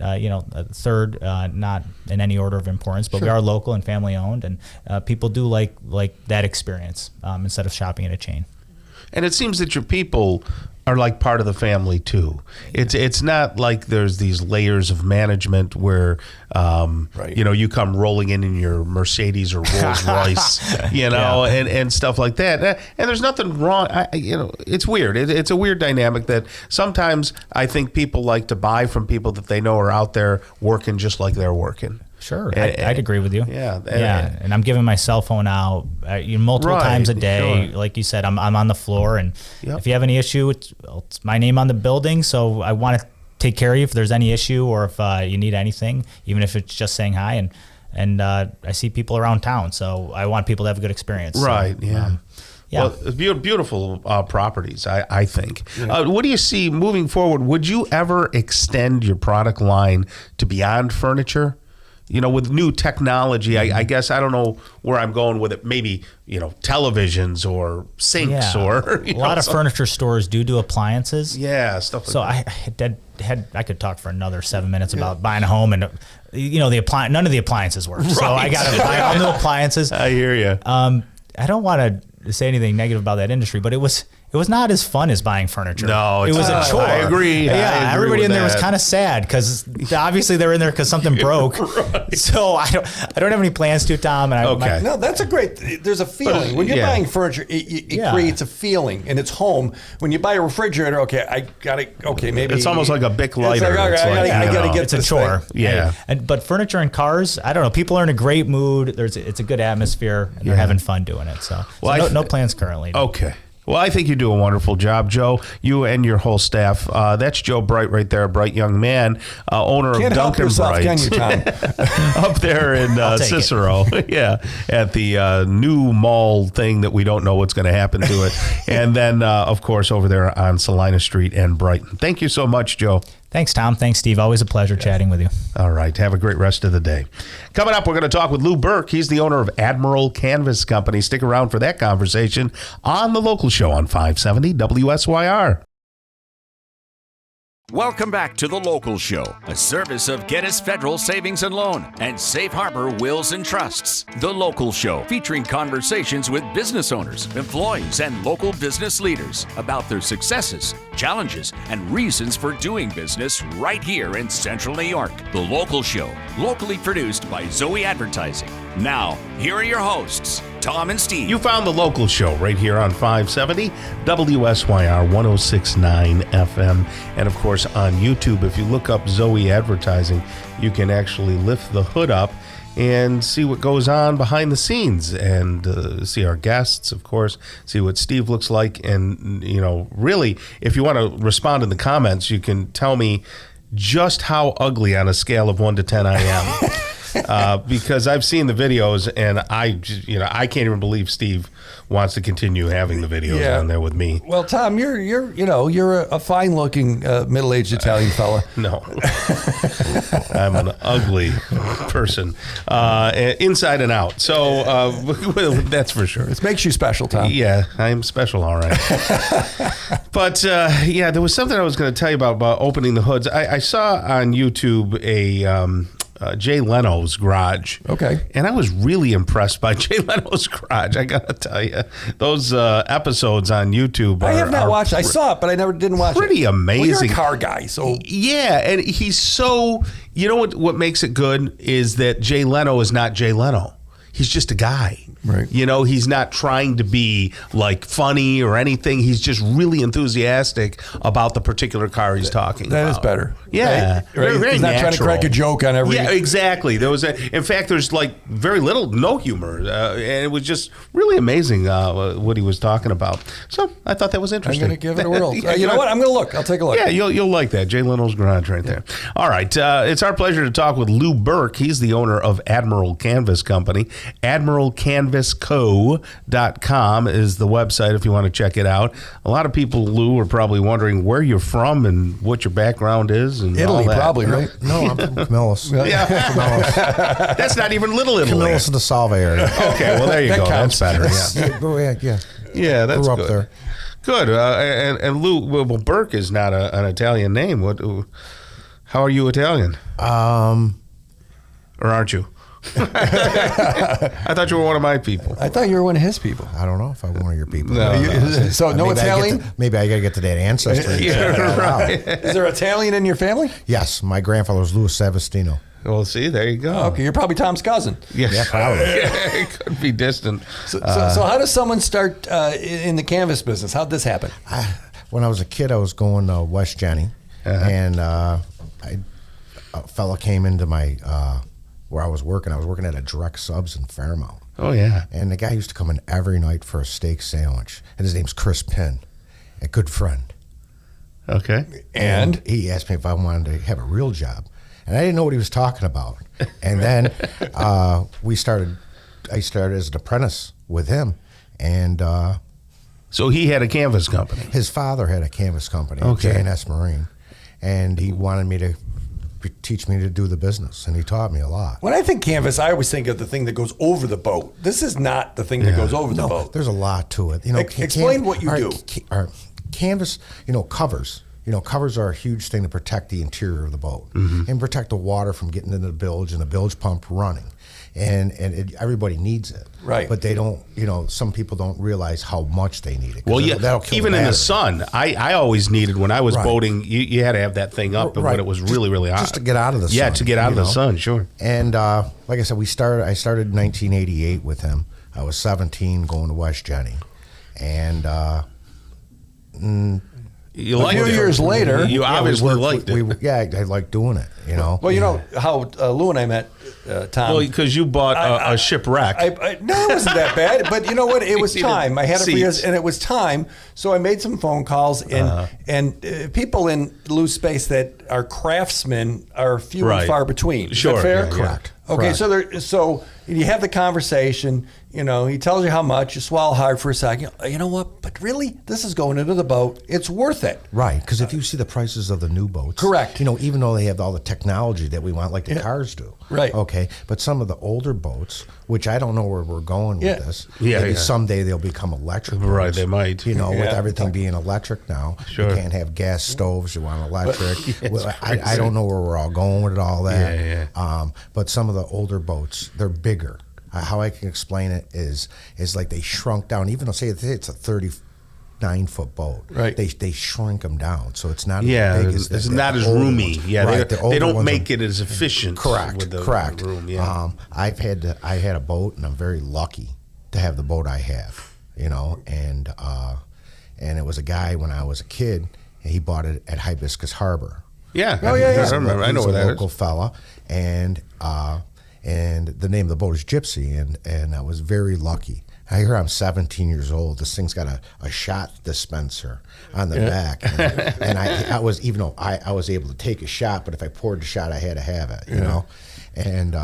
third, not in any order of importance, but we are local and family owned, and people do like that experience instead of shopping at a chain. And it seems that your people are like part of the family too. It's not like there's these layers of management where you come rolling in your Mercedes or Rolls Royce, and stuff like that. And there's nothing wrong. It's weird. It's a weird dynamic that sometimes I think people like to buy from people that they know are out there working just like they're working. Sure, I'd agree with you. Yeah, and I'm giving my cell phone out multiple times a day. Sure. Like you said, I'm on the floor, and if you have any issue, it's my name on the building. So I want to take care of you if there's any issue or if you need anything, even if it's just saying hi. And I see people around town, so I want people to have a good experience. Right. So, Well, beautiful properties, I think. What do you see moving forward? Would you ever extend your product line to beyond furniture? With new technology, I guess I don't know where I'm going with it. Maybe, televisions or sinks or a lot of furniture stores do appliances. Yeah, stuff like that. So I could talk for another 7 minutes about buying a home, and none of the appliances work. Right. So I got to buy all new appliances. I hear you. I don't want to say anything negative about that industry, but it was it was not as fun as buying furniture. No, it was a chore. I agree. Yeah, everybody in there was kind of sad because obviously they were in there because something broke. Right. So I don't have any plans to, Tom. And No, that's a great. There's a feeling when you're buying furniture. It creates a feeling, and it's home. When you buy a refrigerator, okay, I got it. Okay, maybe it's almost like a Bic lighter. I got to get it's this a chore. thing. Yeah, but furniture and cars, I don't know. People are in a great mood. It's a good atmosphere, and they're having fun doing it. So no plans currently. Okay. Well, I think you do a wonderful job, Joe. You and your whole staff. That's Joe Bright right there, a bright young man, owner of Duncan Bright. Can you, Tom? Up there in Cicero. Yeah, at the new mall thing that we don't know what's going to happen to it. And then, of course, over there on Salina Street and Brighton. Thank you so much, Joe. Thanks, Tom. Thanks, Steve. Always a pleasure chatting with you. All right. Have a great rest of the day. Coming up, we're going to talk with Lou Burke. He's the owner of Admiral Canvas Company. Stick around for that conversation on The Local Show on 570 WSYR. Welcome back to The Local Show, a service of Gettys Federal Savings and Loan and Safe Harbor Wills and Trusts. The Local Show, featuring conversations with business owners, employees, and local business leaders about their successes, challenges, and reasons for doing business right here in Central New York. The Local Show, locally produced by Zoey Advertising. Now, here are your hosts, Tom and Steve. You found The Local Show right here on 570 WSYR 1069 FM. And of course, on YouTube, if you look up Zoey Advertising, you can actually lift the hood up and see what goes on behind the scenes and see our guests, of course, see what Steve looks like. And, really, if you want to respond in the comments, you can tell me just how ugly on a scale of 1 to 10 I am. Because I've seen the videos and I can't even believe Steve wants to continue having the videos on there with me. Well, Tom, you're a fine-looking middle-aged Italian fella. No, I'm an ugly person, inside and out. So that's for sure. It makes you special, Tom. Yeah, I'm special, all right. But there was something I was going to tell you about opening the hoods. I saw on YouTube Jay Leno's garage. Okay. And I was really impressed by Jay Leno's garage. I got to tell you, those episodes on YouTube I have not watched. I saw it, but I didn't watch it. Pretty amazing. Well, you're a car guy, so. Yeah, and he's so, what makes it good is that Jay Leno is not Jay Leno. He's just a guy. Right. He's not trying to be like funny or anything. He's just really enthusiastic about the particular car he's talking about. That is better. Yeah. Right? Very he's not natural. trying to crack a joke on every. Yeah, exactly. In fact, there's like very little, no humor. And it was just really amazing what he was talking about. So I thought that was interesting. I'm going to give it a whirl. You know what? I'm going to look. I'll take a look. Yeah, you'll like that. Jay Leno's garage right there. All right. It's our pleasure to talk with Lou Burke. He's the owner of Admiral Canvas Company. AdmiralCanvasCo.com is the website if you want to check it out. A lot of people, Lou, are probably wondering where you're from and what your background is. And Italy, all that. probably, right? No, I'm from Camillus. Yeah. That's not even Little Italy. Camillus in the Salve area. Okay, well, there you go. counts. That's better. Yeah. Yeah, that's Grew up good. there. Good. And Lou, well, Burke is not an Italian name. How are you Italian? Or aren't you? I thought you were one of my people. I thought you were one of his people. I don't know if I'm one of your people. No. So no Italian? Maybe I got to get to that ancestry. Right. Is there Italian in your family? Yes, my grandfather was Louis Savastino. Well, see, there you go. Okay, you're probably Tom's cousin. Yes. Yeah, probably. It could be distant. So how does someone start in the canvas business? How'd this happen? When I was a kid, I was going to West Jenny, and a fella came into my where I was working. I was working at a direct subs in Fairmount. Oh, yeah. And the guy used to come in every night for a steak sandwich. And his name's Chris Pinn, a good friend. Okay. And he asked me if I wanted to have a real job. And I didn't know what he was talking about. And then I started as an apprentice with him. And so he had a canvas company. his father had a canvas company, Okay. J&S Marine. And he wanted me to teach me to do the business. And he taught me a lot. when I think canvas, I always think of the thing that goes over the boat. This is not the thing that goes over the boat. There's a lot to it. Explain what you do. Our canvas, covers. covers are a huge thing to protect the interior of the boat and protect the water from getting into the bilge and the bilge pump running. And everybody needs it. Right. But they don't, some people don't realize how much they need it. Well, that'll kill even the in the battery. sun, I always needed, when I was boating, you had to have that thing up when it was really, really hot. Just to get out of the sun. Yeah, to get out of the sun, sure. And like I said, I started in 1988 with him. I was 17 going to West Jenny. And You liked few it. years later, You obviously liked it. I like doing it, Well, you know how Lou and I met, Tom. Well, because you bought a shipwreck. No, it wasn't that bad. But you know what? It was time. I had it for Seats. years, and it was time. So I made some phone calls, and people in Lou's space that are craftsmen are few and far between. Is Sure, that fair? yeah, Correct. Okay, Correct. so you have the conversation. He tells you how much. You swallow hard for a second. You know what? But really, this is going into the boat. It's worth it. Right, because if you see the prices of the new boats, Correct. Even though they have all the technology that we want, like the cars do, Right. Okay, but some of the older boats, which I don't know where we're going with this, Yeah, maybe yeah. someday they'll become electric. Right, boats. they might. With Yeah. everything being electric now, Sure. you can't have gas stoves. You want electric. Yes, Well, I don't know where we're all going with all that. Yeah. But some of the older boats, they're bigger. How I can explain it is like they shrunk down. Even though say it's a 39-foot boat, Right. They shrink them down, so it's not Yeah, as big as it's the not as older roomy. ones. Yeah, Right, the they older don't ones make are- it as efficient. Correct. With the correct. room. Yeah. I had a boat, and I'm very lucky to have the boat I have. And it was a guy when I was a kid, and he bought it at Hibiscus Harbor. Yeah. Oh, yeah, yeah. I remember. I know He's where a that local is. fella, and the name of the boat is Gypsy, and I was very lucky. I hear I'm 17 years old. This thing's got a shot dispenser on the back, and I was, even though I was able to take a shot, but if I poured the shot, I had to have it, And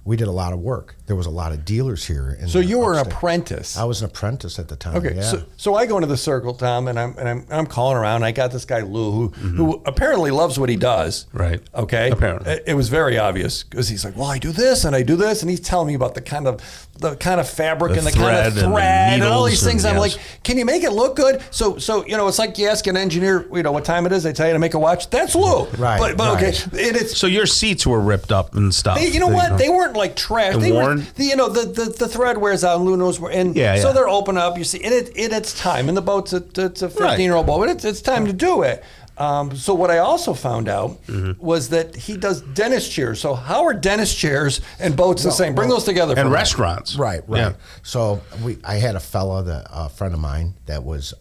we did a lot of work. There was a lot of dealers here. So you were an upstate. apprentice. I was an apprentice at the time. Okay, Yeah. so I go into the circle, Tom, and I'm calling around. I got this guy Lou, who apparently loves what he does. Right. Okay. Apparently. It was very obvious because he's like, well, I do this and I do this, and he's telling me about the kind of fabric The and the kind of thread and the thread and all these needles things. and I'm yes. like, can you make it look good? So it's like you ask an engineer, what time it is. They tell you to make a watch. That's Lou. Right, But okay, right. and it's. So your seats were ripped up and stuff. You know what? They weren't like trash. And They worn? were, the thread wears out, and Lou knows where. And Yeah, so yeah. they're open up. You see, and it's time. And the boat's it's a 15-year-old boat, but it's time to do it. So what I also found out was that he does dentist chairs. So how are dentist chairs and boats the same? Bring those together. And for me. restaurants. Right. Yeah. So I had a fella, a friend of mine, that was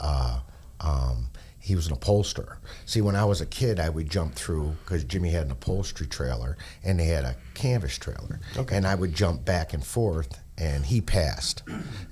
he was an upholsterer. See, when I was a kid, I would jump through, because Jimmy had an upholstery trailer and they had a canvas trailer, and I would jump back and forth, and he passed,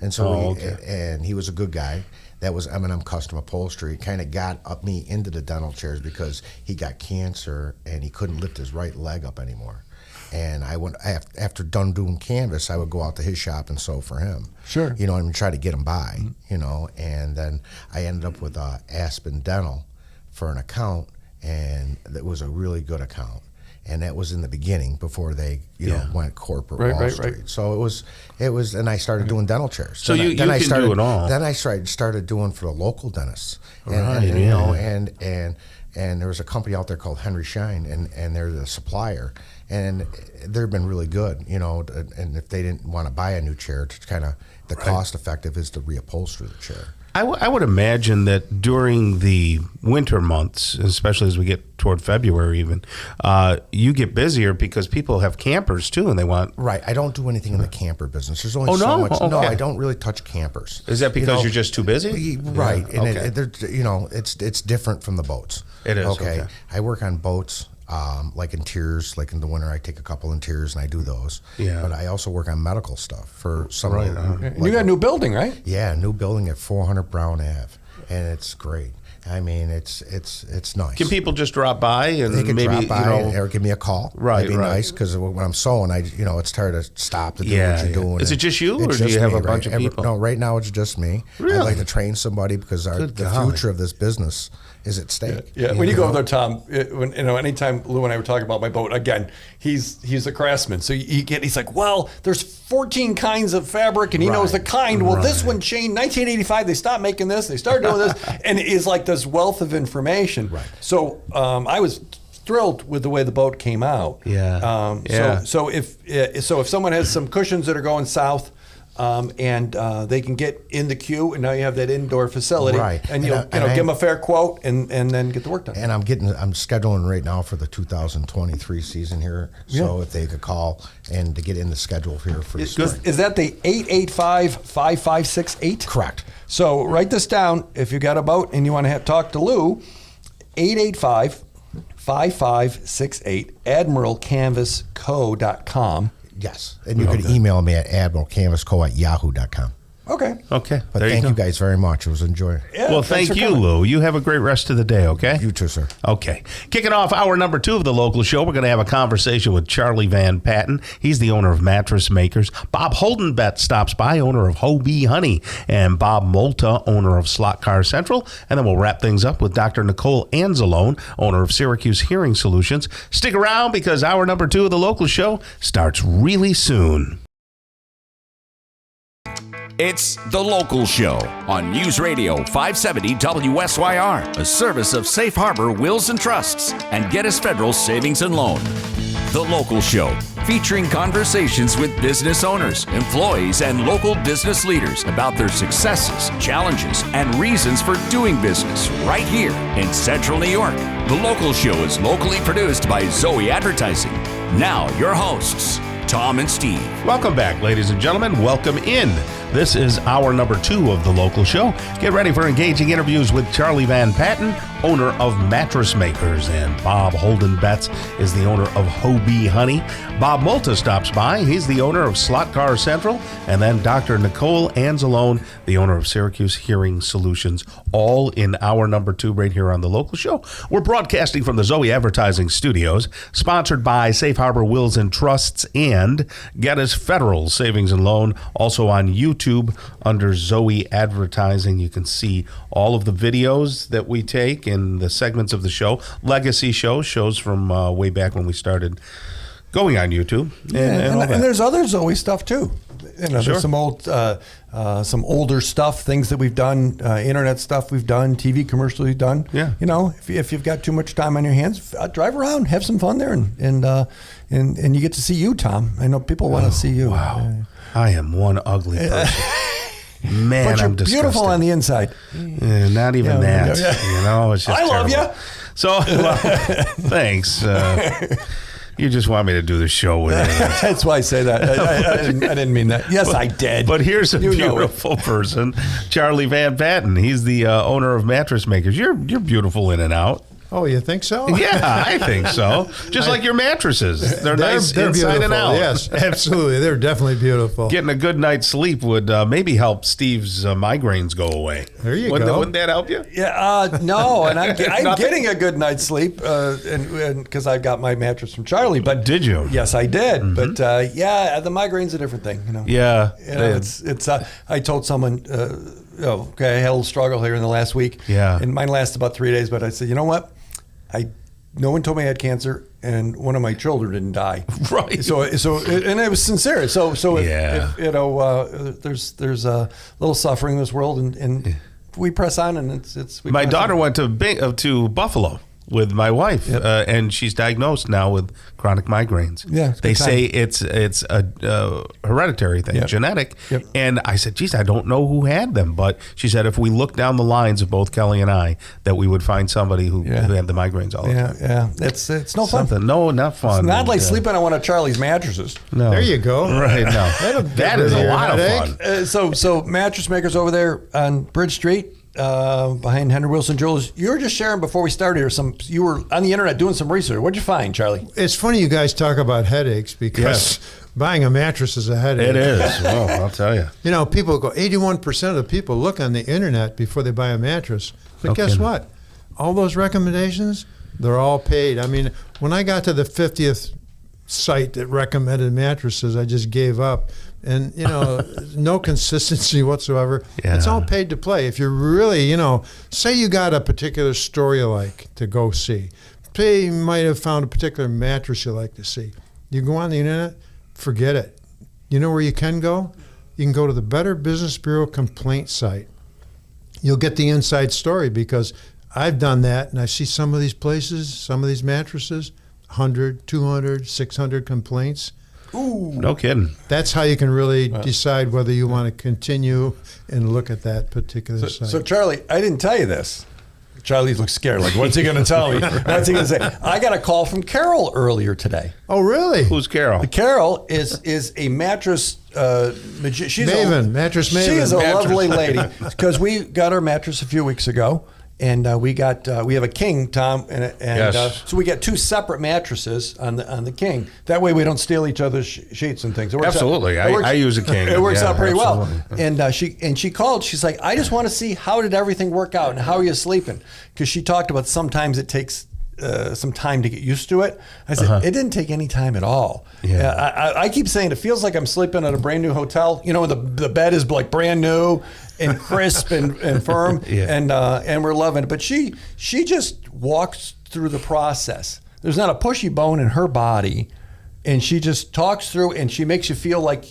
and so and he was a good guy. That was M&M Custom Upholstery. Kind of got me into the dental chairs because he got cancer and he couldn't lift his right leg up anymore. And I went after done doing canvas, I would go out to his shop and sew for him. Sure. And try to get him by. And then I ended up with Aspen Dental for an account, and that was a really good account. And that was in the beginning before they, went corporate Wall Street. Right. So it was, and I started doing dental chairs. So you can do it all. Then I started doing for the local dentists, Right, and there was a company out there called Henry Schein, and they're the supplier, and they've been really good, and if they didn't want to buy a new chair, to kind of the cost effective is to reupholster the chair. I would imagine that during the winter months, especially as we get toward February even, you get busier because people have campers too, and they want... Right. I don't do anything in the camper business. There's only no? much. No, Okay. I don't really touch campers. Is that because you're just too busy? Right. Yeah, And okay. it's different from the boats. It is, okay. I work on boats, like interiors. Like in the winter, I take a couple interiors and I do those. Yeah. But I also work on medical stuff for some. Right, And you got a new building, right? Yeah, new building at 400 Brown Ave, and it's great. I mean, it's nice. Can people just drop by and They can maybe, drop by or give me a call. Right, That'd be right. nice, because when I'm sewing, it's hard to stop to do Yeah, what you're yeah. doing. Is it And just you, it's or do you just have me, a bunch of people? No, right now it's just me. Really? I'd like to train somebody because the golly. future of this business is at stake. Yeah, when you go over there, Tom, anytime Lou and I were talking about my boat, again, he's a craftsman. So he's like, well, there's 14 kinds of fabric, and he knows the kind. Well, this one changed. 1985, they stopped making this. They started doing this, and it is like this wealth of information. Right. So I was thrilled with the way the boat came out. So if someone has some cushions that are going south, and they can get in the queue, and now you have that indoor facility, and you'll give them a fair quote, and then get the work done. And I'm scheduling right now for the 2023 season here, so if they could call and to get in the schedule here for the spring. Is that the 885-5568? Correct. So write this down. If you got a boat and you want to talk to Lou, 885-5568, admiralcanvasco.com. Yes, and you can email me at admiralcanvasco@yahoo.com. Okay. But thank you guys very much. It was enjoyable. Yeah, well, thank you, Lou. You have a great rest of the day, okay? You too, sir. Okay. Kicking off hour number 2 of the local show, we're going to have a conversation with Charlie Van Patten. He's the owner of Mattress Makers. Bob Holdenbett stops by, owner of Hobie Honey, and Bob Molta, owner of Slot Car Central. And then we'll wrap things up with Dr. Nicole Anzalone, owner of Syracuse Hearing Solutions. Stick around because hour number 2 of the local show starts really soon. It's The Local Show on News Radio 570 WSYR, a service of Safe Harbor Wills and Trusts and Geddes Federal Savings and Loan. The Local Show, featuring conversations with business owners, employees, and local business leaders about their successes, challenges, and reasons for doing business right here in Central New York. The Local Show is locally produced by Zoey Advertising. Now, your hosts, Tom and Steve. Welcome back, ladies and gentlemen. Welcome in. This is hour number 2 of the local show. Get ready for engaging interviews with Charlie Van Patten, owner of Mattress Makers, and Bob Holdenbett is the owner of Hobie Honey. Bob Molta stops by. He's the owner of Slot Car Central, and then Dr. Nicole Anzalone, the owner of Syracuse Hearing Solutions, all in hour number 2 right here on the local show. We're broadcasting from the Zoey Advertising Studios, sponsored by Safe Harbor Wills and Trusts and Geddes Federal Savings and Loan, also on YouTube under Zoey Advertising. You can see all of the videos that we take and the segments of the show, legacy shows from way back when we started going on YouTube. And there's other Zoey stuff too. There's some older stuff, things that we've done, internet stuff we've done, TV commercials we've done. Yeah. If you've got too much time on your hands, drive around, have some fun there, and you get to see you, Tom. I know people want to see you. Wow. I am one ugly person. Man, but you're I'm disgusting. beautiful on the inside. Not even that. It's just I love you. So, thanks. You just want me to do the show with you. That's why I say that. I didn't mean that. Yes, I did. But here's a beautiful person, Charlie Van Patten. He's the owner of Mattress Makers. You're beautiful in and out. Oh, you think so? Yeah, I think so. Just like your mattresses. They're nice inside beautiful. And out. Yes, absolutely. They're definitely beautiful. Getting a good night's sleep would maybe help Steve's migraines go away. There you go. go. Wouldn't that help you? Yeah, no. And I'm getting a good night's sleep and because I got my mattress from Charlie. But did you? Yes, I did. Mm-hmm. But the migraine's a different thing. Yeah. It's. I told someone. I had a little struggle here in the last week. Yeah. And mine lasted about 3 days. But I said, you know what? No one told me I had cancer, and one of my children didn't die. Right. So, and I was sincere. So if there's a little suffering in this world, and we press on, and it's. My daughter went to Buffalo with my wife, and she's diagnosed now with chronic migraines. Yeah, they say it's a hereditary thing, genetic. Yep. And I said, geez, I don't know who had them, but she said if we look down the lines of both Kelly and I, that we would find somebody who had the migraines all the time. Yeah, it's no fun. No, not fun. It's not like sleeping on one of Charlie's mattresses. No. There you go. Right, no. That is a lot of fun. So Mattress Makers over there on Bridge Street. Behind Henry Wilson Jewelers. You were just sharing before we started here. You were on the internet doing some research. What'd you find, Charlie? It's funny you guys talk about headaches because buying a mattress is a headache. It is. Well, I'll tell you. People go, 81% of the people look on the internet before they buy a mattress. But guess what? All those recommendations, they're all paid. I mean, when I got to the 50th site that recommended mattresses, I just gave up. And, no consistency whatsoever. Yeah. It's all paid to play. If you're really, say you got a particular store you like to go see. Say you might have found a particular mattress you like to see. You go on the internet, forget it. you know where you can go? You can go to the Better Business Bureau complaint site. You'll get the inside story because I've done that, and I see some of these places, some of these mattresses, 100, 200, 600 complaints. Ooh, no kidding. That's how you can really decide whether you want to continue and look at that particular site. So, Charlie, I didn't tell you this. Charlie looks scared. Like, what's he going to tell me? What's he going to say? I got a call from Carol earlier today. Oh, really? Who's Carol? Carol is a mattress she's mattress maven. She is a lovely lady because we got our mattress a few weeks ago, and we have a king, Tom, and yes. So we got 2 separate mattresses on the king. That way we don't steal each other's sheets and things. Absolutely, I use a king. It works out pretty absolutely. well. And she called. She's like, I just want to see how did everything work out and how are you sleeping? Because she talked about sometimes it takes some time to get used to it. I said, it didn't take any time at all. Yeah. I keep saying it feels like I'm sleeping at a brand new hotel. You know, the bed is like brand new and crisp and firm, and we're loving it. But she just walks through the process. There's not a pushy bone in her body, and she just talks through, and she makes you feel like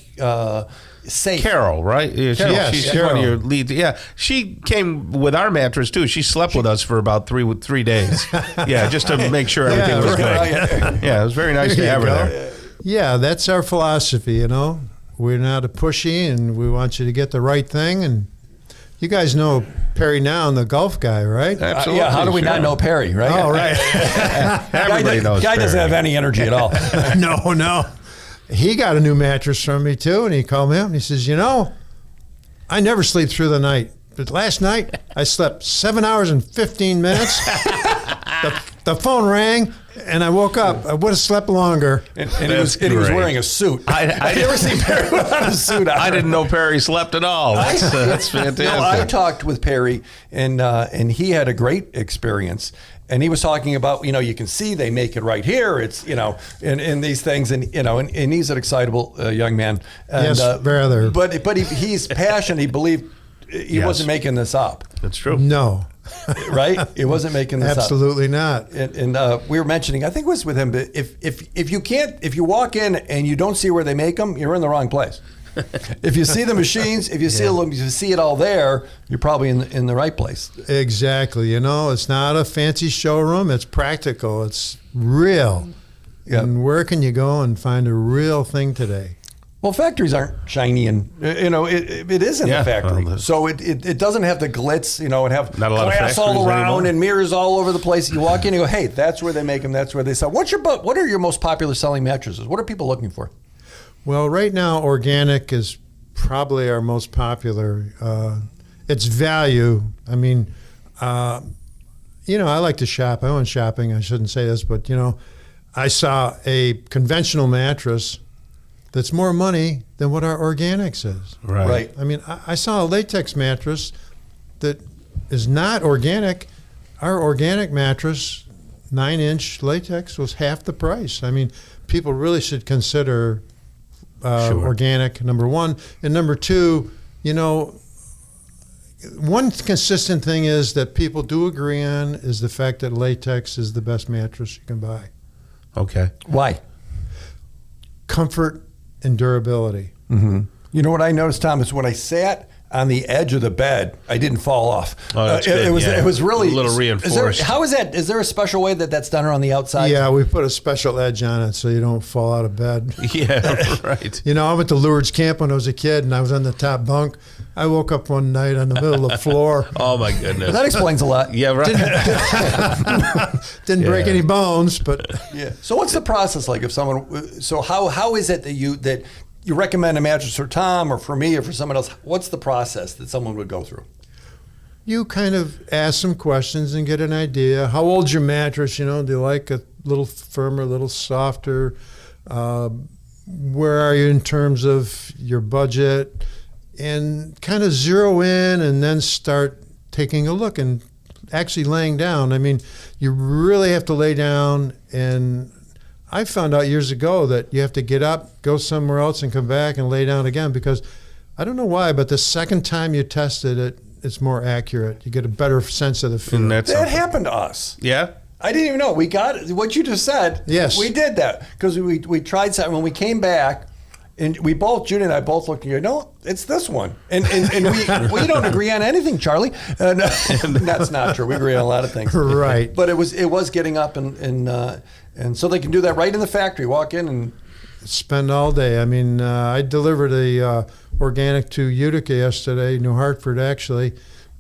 safe. Carol, right? Yeah, she's Carol. one of your leads. Yeah, she came with our mattress too. She slept with us for about three days. Yeah, just to make sure everything was good. Yeah, it was very nice to have her there. Yeah, that's our philosophy, you know. We're not a pushy, and we want you to get the right thing. And you guys know Perry Noun, the golf guy, right? Absolutely. Yeah, how do we not know Perry, right? Oh, right. Everybody knows Guy doesn't Perry. have any energy at all. No. He got a new mattress from me, too, and he called me up, and he says, you know, I never sleep through the night. But last night, I slept 7 hours and 15 minutes. The phone rang, and I woke up. I would have slept longer. And he was wearing a suit. I never seen Perry without a suit on. I didn't know Perry slept at all. That's fantastic. No, I talked with Perry, and he had a great experience. And he was talking about, you know, you can see they make it right here. It's, you know, in these things, and you know, and he's an excitable young man. And, yes, rather. But he's passionate. He believed he wasn't making this up. That's true. No. Right? He wasn't making this Absolutely not. And we were mentioning, I think it was with him, but if you walk in and you don't see where they make them, you're in the wrong place. If you see the machines, if you see it all there, you're probably in the right place. Exactly. You know, it's not a fancy showroom. It's practical. It's real. Yep. And where can you go and find a real thing today? Well, factories aren't shiny, and you know it isn't a factory, so it doesn't have the glitz, you know, and have not a lot glass of all around anymore. and mirrors all over the place. You walk in, and you go, hey, that's where they make them. That's where they sell. What are your most popular selling mattresses? What are people looking for? Well, right now, organic is probably our most popular. It's value. I mean, you know, I like to shop. I went shopping. I shouldn't say this, but, you know, I saw a conventional mattress that's more money than what our organics is. Right. I mean, I saw a latex mattress that is not organic. Our organic mattress, 9-inch latex, was half the price. I mean, people really should consider organic, number one. And number two, you know, one consistent thing is that people do agree on is the fact that latex is the best mattress you can buy. Okay. Why? Comfort and durability. Mm-hmm. You know what I noticed, Tom, is when I sat on the edge of the bed, I didn't fall off. Oh, that's good. It was really a little reinforced. How is that? Is there a special way that's done on the outside? Yeah, we put a special edge on it so you don't fall out of bed. Yeah, right. You know, I went to Lourdes Camp when I was a kid, and I was on the top bunk. I woke up one night on the middle of the floor. Oh my goodness. That explains a lot. Yeah, right. Didn't break any bones, but yeah. So what's the process like if someone? So how is it that you recommend a mattress for Tom or for me or for someone else? What's the process that someone would go through? you kind of ask some questions and get an idea. How old's your mattress? You know, do you like a little firmer, a little softer? Where are you in terms of your budget? And kind of zero in and then start taking a look and actually laying down. I mean, you really have to lay down. And I found out years ago that you have to get up, go somewhere else, and come back and lay down again, because I don't know why, but the second time you tested it, it's more accurate. You get a better sense of the feel. That happened to us. Yeah? I didn't even know. We got what you just said. Yes. We did that because we tried something. When we came back, And Judy and I both looked and go, no, it's this one. And we don't agree on anything, Charlie. And that's not true. We agree on a lot of things. Right. But it was getting up and so they can do that right in the factory. Walk in and spend all day. I mean, I delivered a organic to Utica yesterday, New Hartford actually,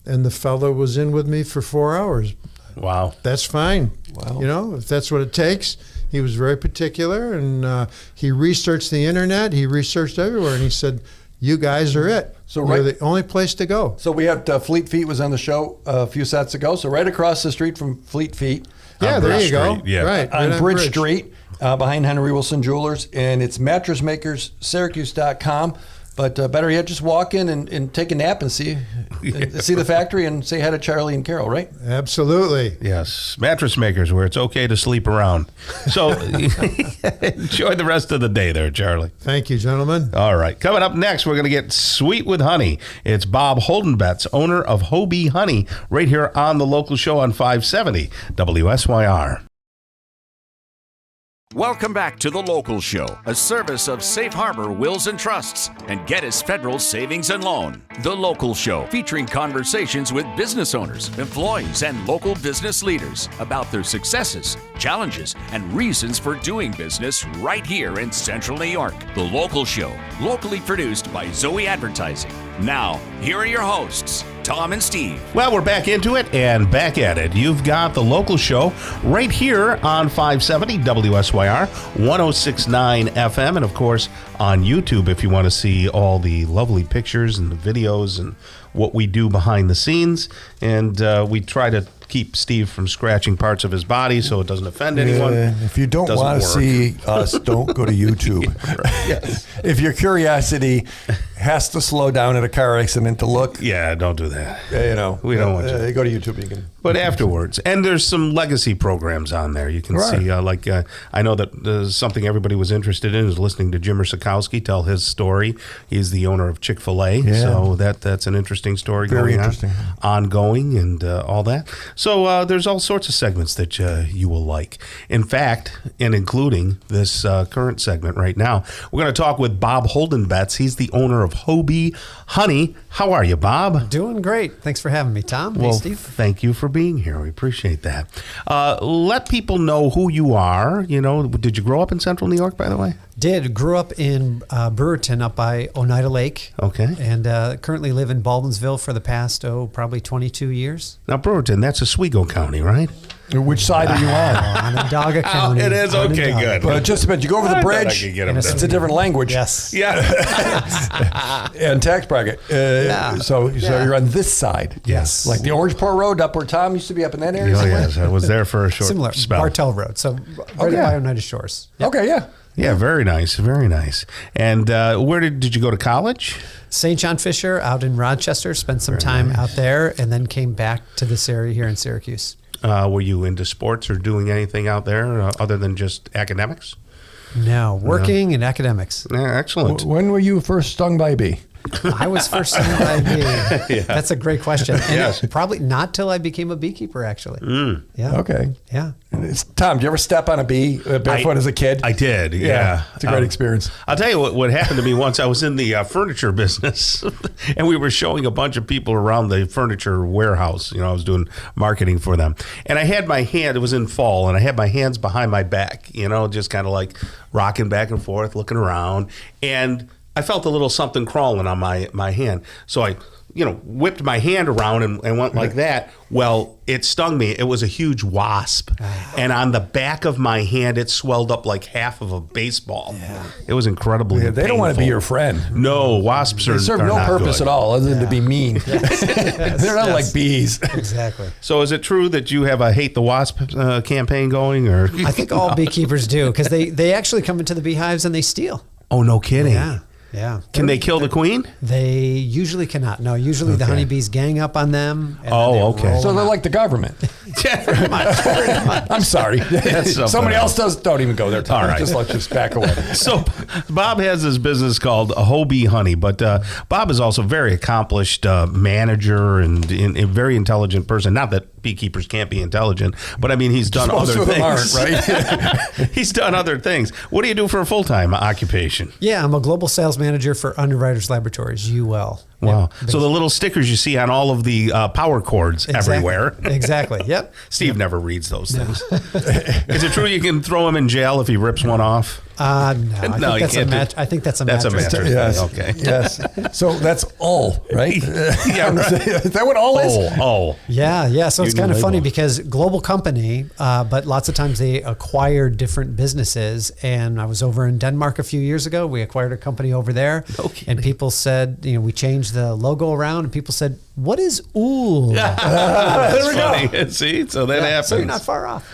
and the fellow was in with me for 4 hours. Wow. That's fine. Wow. You know, if that's what it takes. He was very particular, and he researched the internet. He researched everywhere, and he said, "You guys are it. So you're the only place to go." So we had Fleet Feet was on the show a few sets ago. So right across the street from Fleet Feet. Yeah, there you go. Yeah. Right On Bridge Street, behind Henry Wilson Jewelers, and it's mattressmakerssyracuse.com. But better yet, just walk in and take a nap and see the factory and say hi to Charlie and Carol, right? Absolutely. Yes, Mattress Makers, where it's okay to sleep around. So enjoy the rest of the day there, Charlie. Thank you, gentlemen. All right. Coming up next, we're going to get sweet with honey. It's Bob Holdenbetz, owner of Hobie Honey, right here on the local show on 570 WSYR. Welcome back to The Local Show, a service of Safe Harbor Wills and Trusts and Gettys Federal Savings and Loan. The Local Show, featuring conversations with business owners, employees, and local business leaders about their successes, challenges, and reasons for doing business right here in Central New York. The Local Show, locally produced by Zoey Advertising. Now, here are your hosts, Tom and Steve. Well, we're back into it and back at it. You've got The Local Show right here on 570 WSYR, 106.9 FM, and of course on YouTube if you want to see all the lovely pictures and the videos and what we do behind the scenes. And we try to keep Steve from scratching parts of his body so it doesn't offend anyone. If you don't want to see us, don't go to YouTube. Yes. If your curiosity has to slow down at a car accident to look, Yeah, don't do that. we don't want to. Go to YouTube. You can. But afterwards, and there's some legacy programs on there. You can see, I know that something everybody was interested in is listening to Jimmer Soccocio tell his story. He's the owner of Chick-fil-A, so that's an interesting story Very going interesting. on, ongoing, and all that. So there's all sorts of segments that you will like. In fact, and including this current segment right now, we're going to talk with Bob Holdenbetz. He's the owner of Hobie Honey. How are you, Bob? Doing great. Thanks for having me, Tom. Well, hey, Steve. Thank you for being here. We appreciate that. Let people know who you are. Did you grow up in Central New York, by the way? Grew up in Brewerton up by Oneida Lake. Okay. And currently live in Baldwinsville for the past, probably 22 years. Now, Brewerton, that's Oswego County, right? Which side are you on? Onondaga County. it is? Okay, Onondaga. good. Well, just about. You go over the bridge. And It's a different language. Yes. Yeah. And tax bracket. So you're on this side. Yes. Like the Orangeport Road up where Tom used to be up in that area. Oh, somewhere? yes. I was there for a short Similar. spell. Bartell Road. So right yeah. by Oneida Shores. Yep. Okay, yeah. Yeah, very nice. Very nice. And where did you go to college? St. John Fisher out in Rochester. Spent some time out there and then came back to this area here in Syracuse. Were you into sports or doing anything out there other than just academics? No, working and academics. Yeah, excellent. When were you first stung by a bee? I was first stung by a bee. That's a great question. And Yes. probably not till I became a beekeeper, actually. Yeah. Okay. Yeah. Tom, did you ever step on a bee barefoot as a kid? I did, yeah. It's a great experience. I'll tell you what happened to me once. I was in the furniture business, and we were showing a bunch of people around the furniture warehouse. I was doing marketing for them. And I had my hand, it was in fall, and I had my hands behind my back, just kind of like rocking back and forth, looking around. And I felt a little something crawling on my hand. So I whipped my hand around and went like that. Well, it stung me. It was a huge wasp. And on the back of my hand, it swelled up like half of a baseball. Yeah. It was incredibly painful. They don't want to be your friend. No, wasps They serve no purpose at all other than to be mean. They're not like bees. Exactly. So is it true that you have a Hate the Wasp campaign going? Or I think all beekeepers do because they actually come into the beehives and they steal. Oh, no kidding. Yeah. Yeah. Can they kill the queen? They usually cannot. No, usually the honeybees gang up on them. And Oh, then they okay. roll So them they're out. like the government. I'm sorry. Somebody else does. Don't even go there, Tom. All right. Let's just back away. So Bob has this business called Hobie Honey, but Bob is also a very accomplished manager and a very intelligent person. Not that beekeepers can't be intelligent, but I mean, he's done Most other of them things. aren't, right? He's done other things. What do you do for a full-time occupation? Yeah, I'm a global sales manager for Underwriters Laboratories, UL. Wow. Yep. So the little stickers you see on all of the power cords everywhere. Exactly. Yep. Steve never reads those things. Is it true you can throw him in jail if he rips one off? No, you can't. I think that's a That's a mattress. mattress. Yes. Okay. Yes. So that's all, right? Yeah. Is that what all is? Oh. Yeah. So it's Union kind of funny label. because global company, but lots of times they acquire different businesses. And I was over in Denmark a few years ago. We acquired a company over there. Okay. And people said, we changed the logo around, and people said, "What is OOL?" That's funny. See, so that happens. So you're not far off.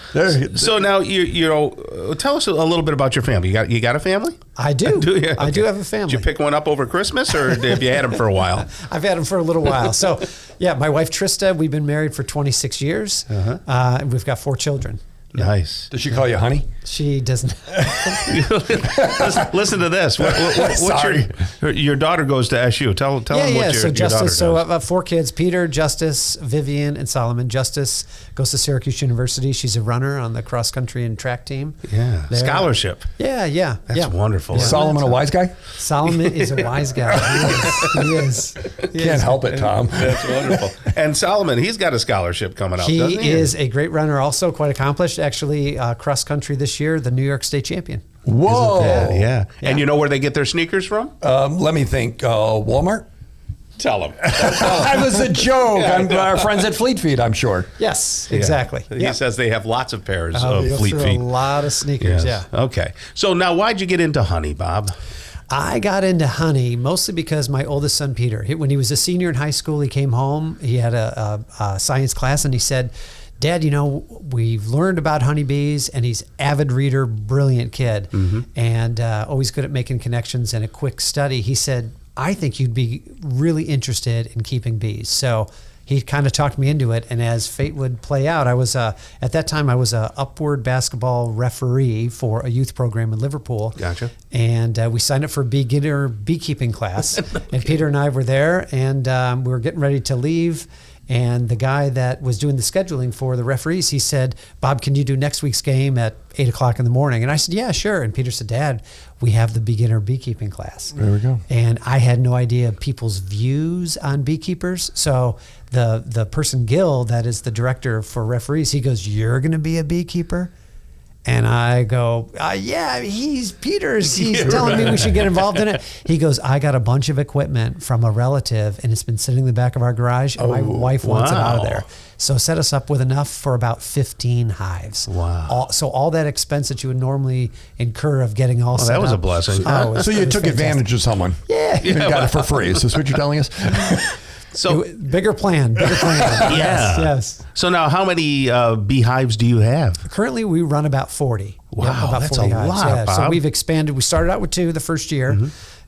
So now tell us a little bit about your family. You got a family? I do. Do you? I do have a family. Did you pick one up over Christmas, or have you had them for a while? I've had him for a little while. So, yeah, my wife Trista, we've been married for 26 years. And we've got 4 children. Nice. Does she call you honey? She doesn't. Listen to this. What's Sorry. your daughter goes to SU. Tell them what your So daughter Justice. So does. I have 4 kids: Peter, Justice, Vivian, and Solomon. Justice goes to Syracuse University. She's a runner on the cross country and track team. Yeah. There. Scholarship. Yeah. That's wonderful. Is Solomon a wise guy? Solomon is a wise guy. He is. Can't help it, Tom. That's wonderful. And Solomon, he's got a scholarship coming up, doesn't he? He is a great runner, also quite accomplished. Actually, cross country this year, the New York State champion. Whoa. Yeah. And you know where they get their sneakers from? Let me think. Walmart? Tell them. That was a joke. Our friends at Fleet Feet, I'm sure. Yes, exactly. He says they have lots of pairs They of go Fleet through Feet. a lot of sneakers. Yes. Yeah. Okay. So now, why'd you get into honey, Bob? I got into honey mostly because my oldest son, Peter, when he was a senior in high school, he came home. He had a science class, and he said, "Dad, we've learned about honeybees," and he's avid reader, brilliant kid, and always good at making connections and a quick study. He said, "I think you'd be really interested in keeping bees." So he kind of talked me into it, and as fate would play out, I was at that time I was a upward basketball referee for a youth program in Liverpool. Gotcha. And we signed up for a beginner beekeeping class, and Peter and I were there, and we were getting ready to leave. And the guy that was doing the scheduling for the referees, he said, "Bob, can you do next week's game at 8 o'clock in the morning?" And I said, "Yeah, sure." And Peter said, "Dad, we have the beginner beekeeping class." There we go. And I had no idea people's views on beekeepers. So the person, Gil, that is the director for referees, he goes, "You're going to be a beekeeper?" And I go, "Yeah, he's Peter's. He's telling me we should get involved in it." He goes, "I got a bunch of equipment from a relative, and it's been sitting in the back of our garage, and my wife wants it out of there. So set us up with enough for about 15 hives." Wow. So all that expense that you would normally incur of getting all set that was up. a blessing. So you took advantage of someone. Yeah. You got it for free. Is this what you're telling us? So Bigger plan. Yes. So now, how many beehives do you have? Currently, we run about 40. Wow, about that's 40 a hives. lot, Bob. So we've expanded. We started out with 2 the first year,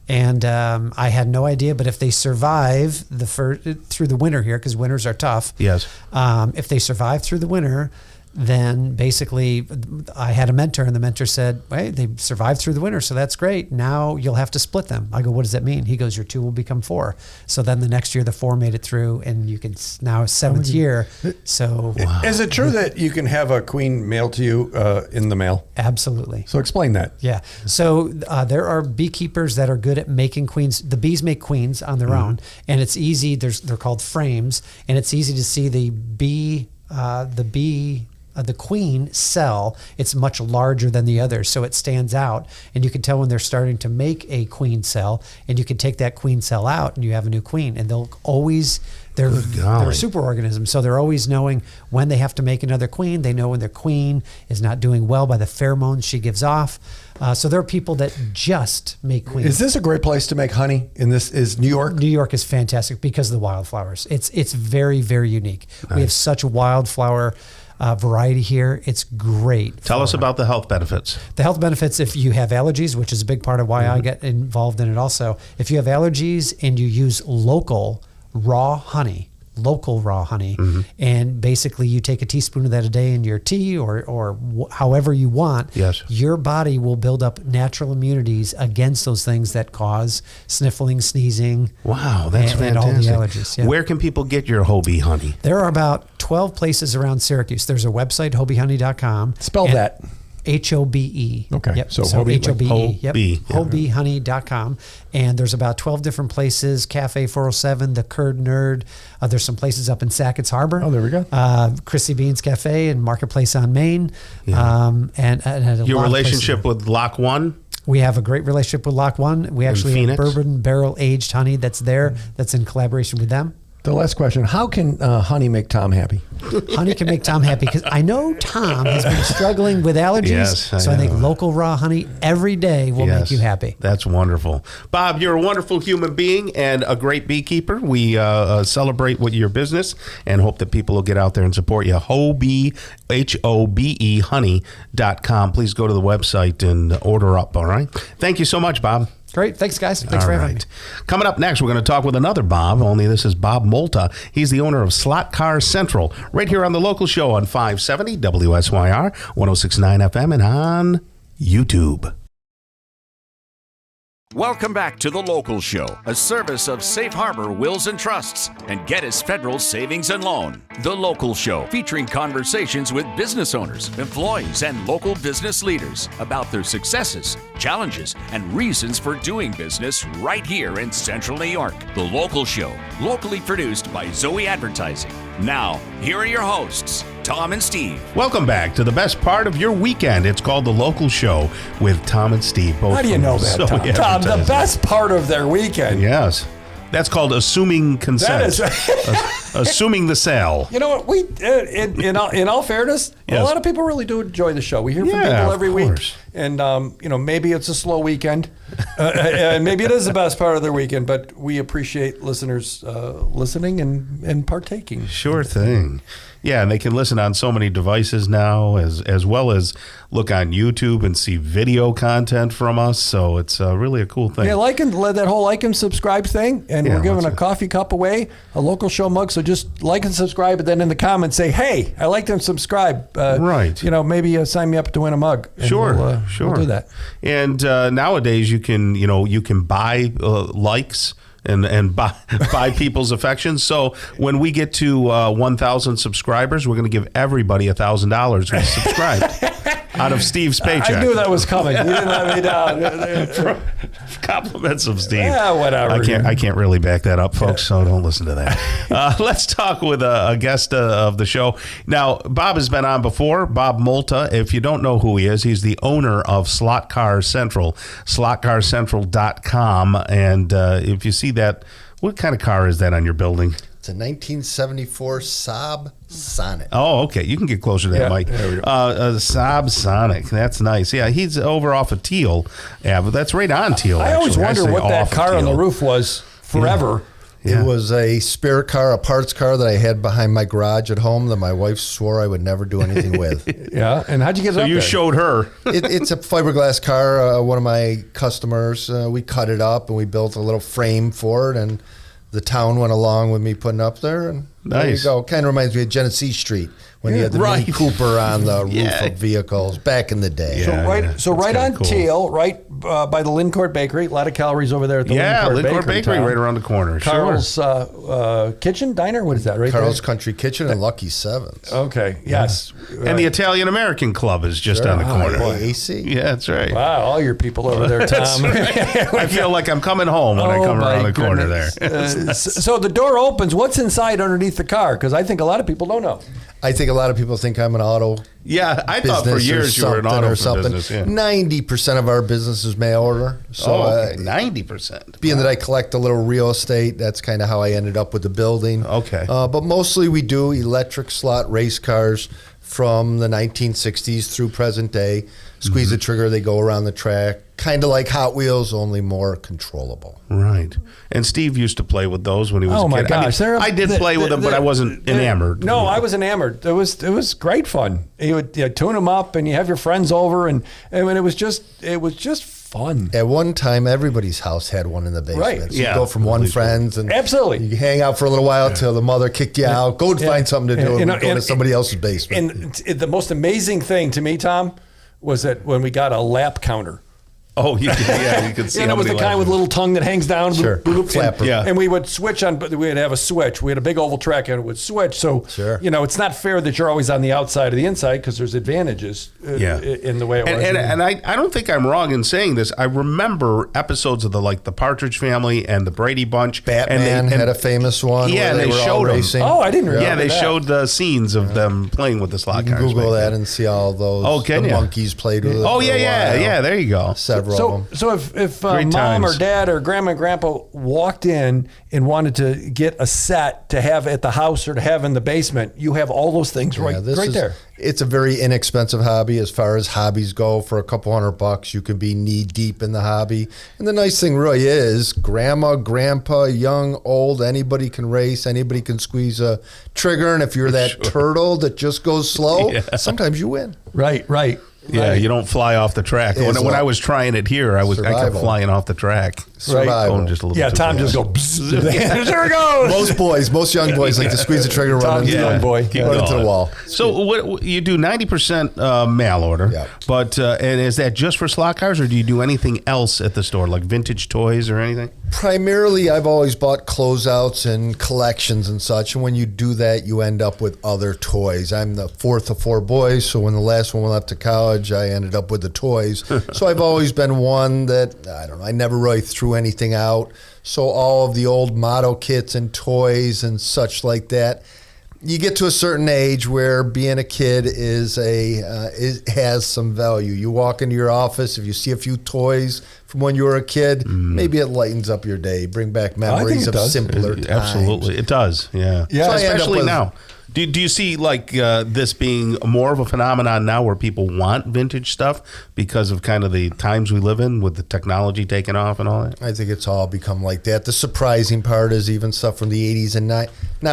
and I had no idea. But if they survive through the winter here, because winters are tough. Yes. If they survive through the winter, then basically I had a mentor, and the mentor said, "Hey, they survived through the winter, so that's great. Now you'll have to split them." I go, "What does that mean?" He goes, "Your 2 will become 4." So then the next year the 4 made it through, and you can now 7th year. So Is it true that you can have a queen mailed to you in the mail? absolutely. So explain that. Yeah. So there are beekeepers that are good at making queens. The bees make queens on their own, and it's easy. They're called frames, and it's easy to see the queen cell. It's much larger than the others, so it stands out, and you can tell when they're starting to make a queen cell, and you can take that queen cell out and you have a new queen, and they're a super organism, so they're always knowing when they have to make another queen. They know when their queen is not doing well by the pheromones she gives off. So there are people that just make queens. Is this a great place to make honey? Is New York? New York is fantastic because of the wildflowers. It's very, very unique. Nice. We have such a wildflower variety here. It's great. Tell us about the health benefits. The health benefits, if you have allergies, which is a big part of why I get involved in it also. If you have allergies and you use local raw honey, local raw honey. And basically you take a teaspoon of that a day in your tea or however you want. Yes. Your body will build up natural immunities against those things that cause sniffling, sneezing. Wow, that's and fantastic. all the allergies. Yeah. Where can people get your Hobie honey? There are about 12 places around Syracuse. There's a website, hobiehoney.com. Spell that. HOBE. Okay. Yep. So So Hobie, like HOBE. Yep. Hobie. Hobiehoney.com. And there's about 12 different places. Cafe 407, the Curd Nerd. There's some places up in Sackett's Harbor. Oh, there we go. Chrissy Bean's Cafe and Marketplace on Main. And a Your lot of relationship places. with Lock One? We have a great relationship with Lock One. We actually have Phoenix? bourbon barrel aged honey that's there. That's in collaboration with them. The last question: how can honey make Tom happy? Honey can make Tom happy because I know Tom has been struggling with allergies. Yes, I so I think know. local raw honey every day will make you happy. That's wonderful. Bob, you're a wonderful human being and a great beekeeper. We celebrate with your business and hope that people will get out there and support you. Hobie, HOBE, honey.com. Please go to the website and order up, all right? Thank you so much, Bob. Great. Thanks, guys. Thanks for having me. Coming up next, we're going to talk with another Bob, only this is Bob Molta. He's the owner of Slot Car Central, right here on the local show on 570 WSYR, 106.9 FM, and on YouTube. Welcome back to The Local Show, a service of Safe Harbor Wills and Trusts and Geddes Federal Savings and Loan. The Local Show, featuring conversations with business owners, employees, and local business leaders about their successes, challenges, and reasons for doing business right here in Central New York. The Local Show, locally produced by Zoey Advertising. Now, here are your hosts, Tom and Steve. Welcome back to the best part of your weekend. It's called The Local Show with Tom and Steve. Both How do you from know that, Zoey Tom? Tom, the Advertising. best part of their weekend. Yes. That's called assuming consent. That is. Assuming the sale. You know what? We, in all fairness, Yes. a lot of people really do enjoy the show. We hear from Yeah, people of every week, course. and maybe it's a slow weekend, and maybe it is the best part of their weekend. But we appreciate listeners listening and partaking. Sure thing. Yeah, and they can listen on so many devices now, as well as look on YouTube and see video content from us. So it's really a cool thing. Yeah, that whole like and subscribe thing, and Yeah, we're giving that's a coffee cup away, a local show mug. So just like and subscribe, and then in the comments say, "Hey, I liked and subscribe." Right. Maybe sign me up to win a mug. And Sure, we'll do that. And nowadays you can buy likes and buy people's affections. So when we get to 1,000 subscribers, we're going to give everybody $1,000 who's subscribed out of Steve's paycheck. I knew that was coming. You didn't let me down. Compliments of Steve. Yeah, whatever. I can't really back that up, folks. So don't listen to that. Let's talk with a guest of the show. Now, Bob has been on before. Bob Molta. If you don't know who he is, he's the owner of Slot Car Central, slotcarcentral.com. And if you see that, what kind of car is that on your building? It's a 1974 Saab Sonic. Oh, okay. You can get closer to that, Yeah, Mike. there we go. Saab Sonic. That's nice. Yeah, he's over off of Teal. Yeah, but that's right on Teal. I always actually. wonder what say that off of car on the Teal. roof was forever. Yeah. It was a spare car, a parts car that I had behind my garage at home that my wife swore I would never do anything with. Yeah, and how'd you get it So up you there? showed her. It's a fiberglass car. One of my customers, we cut it up and we built a little frame for it, and the town went along with me putting it up there, and there you Nice. go. Kind of reminds me of Genesee Street when you had the Right. Mini Cooper on the roof Yeah. of vehicles back in the day. So Yeah, right, yeah. so That's right kinda on cool. Teal, right by the Lincourt Bakery. A lot of calories over there at the Lincourt Bakery Tom. right around the corner. Carl's Kitchen Diner. What is that? Right Carl's there? Country Kitchen and Lucky Sevens. Okay. Yes. And the Italian American Club is just on the corner. Boy, AC. Yeah, that's right. Wow, all your people over there, Tom. I feel like I'm coming home when I come my around the corner goodness. there. So the door opens. What's inside underneath the car? Because I think a lot of people don't know. I think a lot of people think I'm an auto Yeah, I thought for business years you were an auto for business. Yeah. 90% of our business is mail order. So Okay, 90%. being that I collect a little real estate, that's kind of how I ended up with the building. Okay. But mostly we do electric slot race cars from the 1960s through present day. Squeeze the trigger, they go around the track. Kind of like Hot Wheels, only more controllable. Right. And Steve used to play with those when he was Oh a my kid. gosh! I did play with them, but I wasn't enamored. No, I was enamored. It was great fun. You would tune them up, and you have your friends over, and it was just fun. At one time, everybody's house had one in the basement. Right. So you go from one friend's and absolutely you hang out for a little while till the mother kicked you out. Go and find something to do and go to somebody else's basement. And the most amazing thing to me, Tom, was that when we got a lap counter. Oh, you could see. And it was the kind with a little tongue that hangs down. Sure. Flapper. Yeah. And we would switch on, but we'd have a switch. We had a big oval track and it would switch. So, it's not fair that you're always on the outside or the inside because there's advantages in the way it was. And I don't think I'm wrong in saying this. I remember episodes of the Partridge Family and the Brady Bunch. Batman had a famous one. Yeah, where they were showed all them. racing. Oh, I didn't remember Yeah, they that. showed the scenes of them playing with the slot You can cars. Google that and see all those. Oh, can the you? monkeys played with it. Oh, for a yeah. while. There you go. Several of them. So if Great mom times. or dad or grandma and grandpa walked in and wanted to get a set to have at the house or to have in the basement, you have all those things right there. It's a very inexpensive hobby as far as hobbies go. For a couple $100, you can be knee deep in the hobby. And the nice thing really is grandma, grandpa, young, old, anybody can race, anybody can squeeze a trigger. And if you're that turtle that just goes slow, sometimes you win. Right. Yeah, you don't fly off the track. When I was trying it here, I kept flying off the track. Survival. Going just a little too Tom fast. just go, bzz, there it goes. Most young boys like to squeeze the trigger, run into young boy. run into the wall. So what you do 90% mail order, but and is that just for slot cars, or do you do anything else at the store, like vintage toys or anything? Primarily, I've always bought closeouts and collections and such. And when you do that, you end up with other toys. I'm the fourth of four boys, so when the last one went up to college, I ended up with the toys. So I've always been one that, I never really threw anything out. So all of the old model kits and toys and such like that, you get to a certain age where being a kid has some value. You walk into your office, if you see a few toys from when you were a kid, maybe it lightens up your day, bring back memories of simpler times. Absolutely, it does. Yeah. So especially now. Do you see this being more of a phenomenon now where people want vintage stuff because of kind of the times we live in with the technology taking off and all that? I think it's all become like that. The surprising part is even stuff from the 80s and not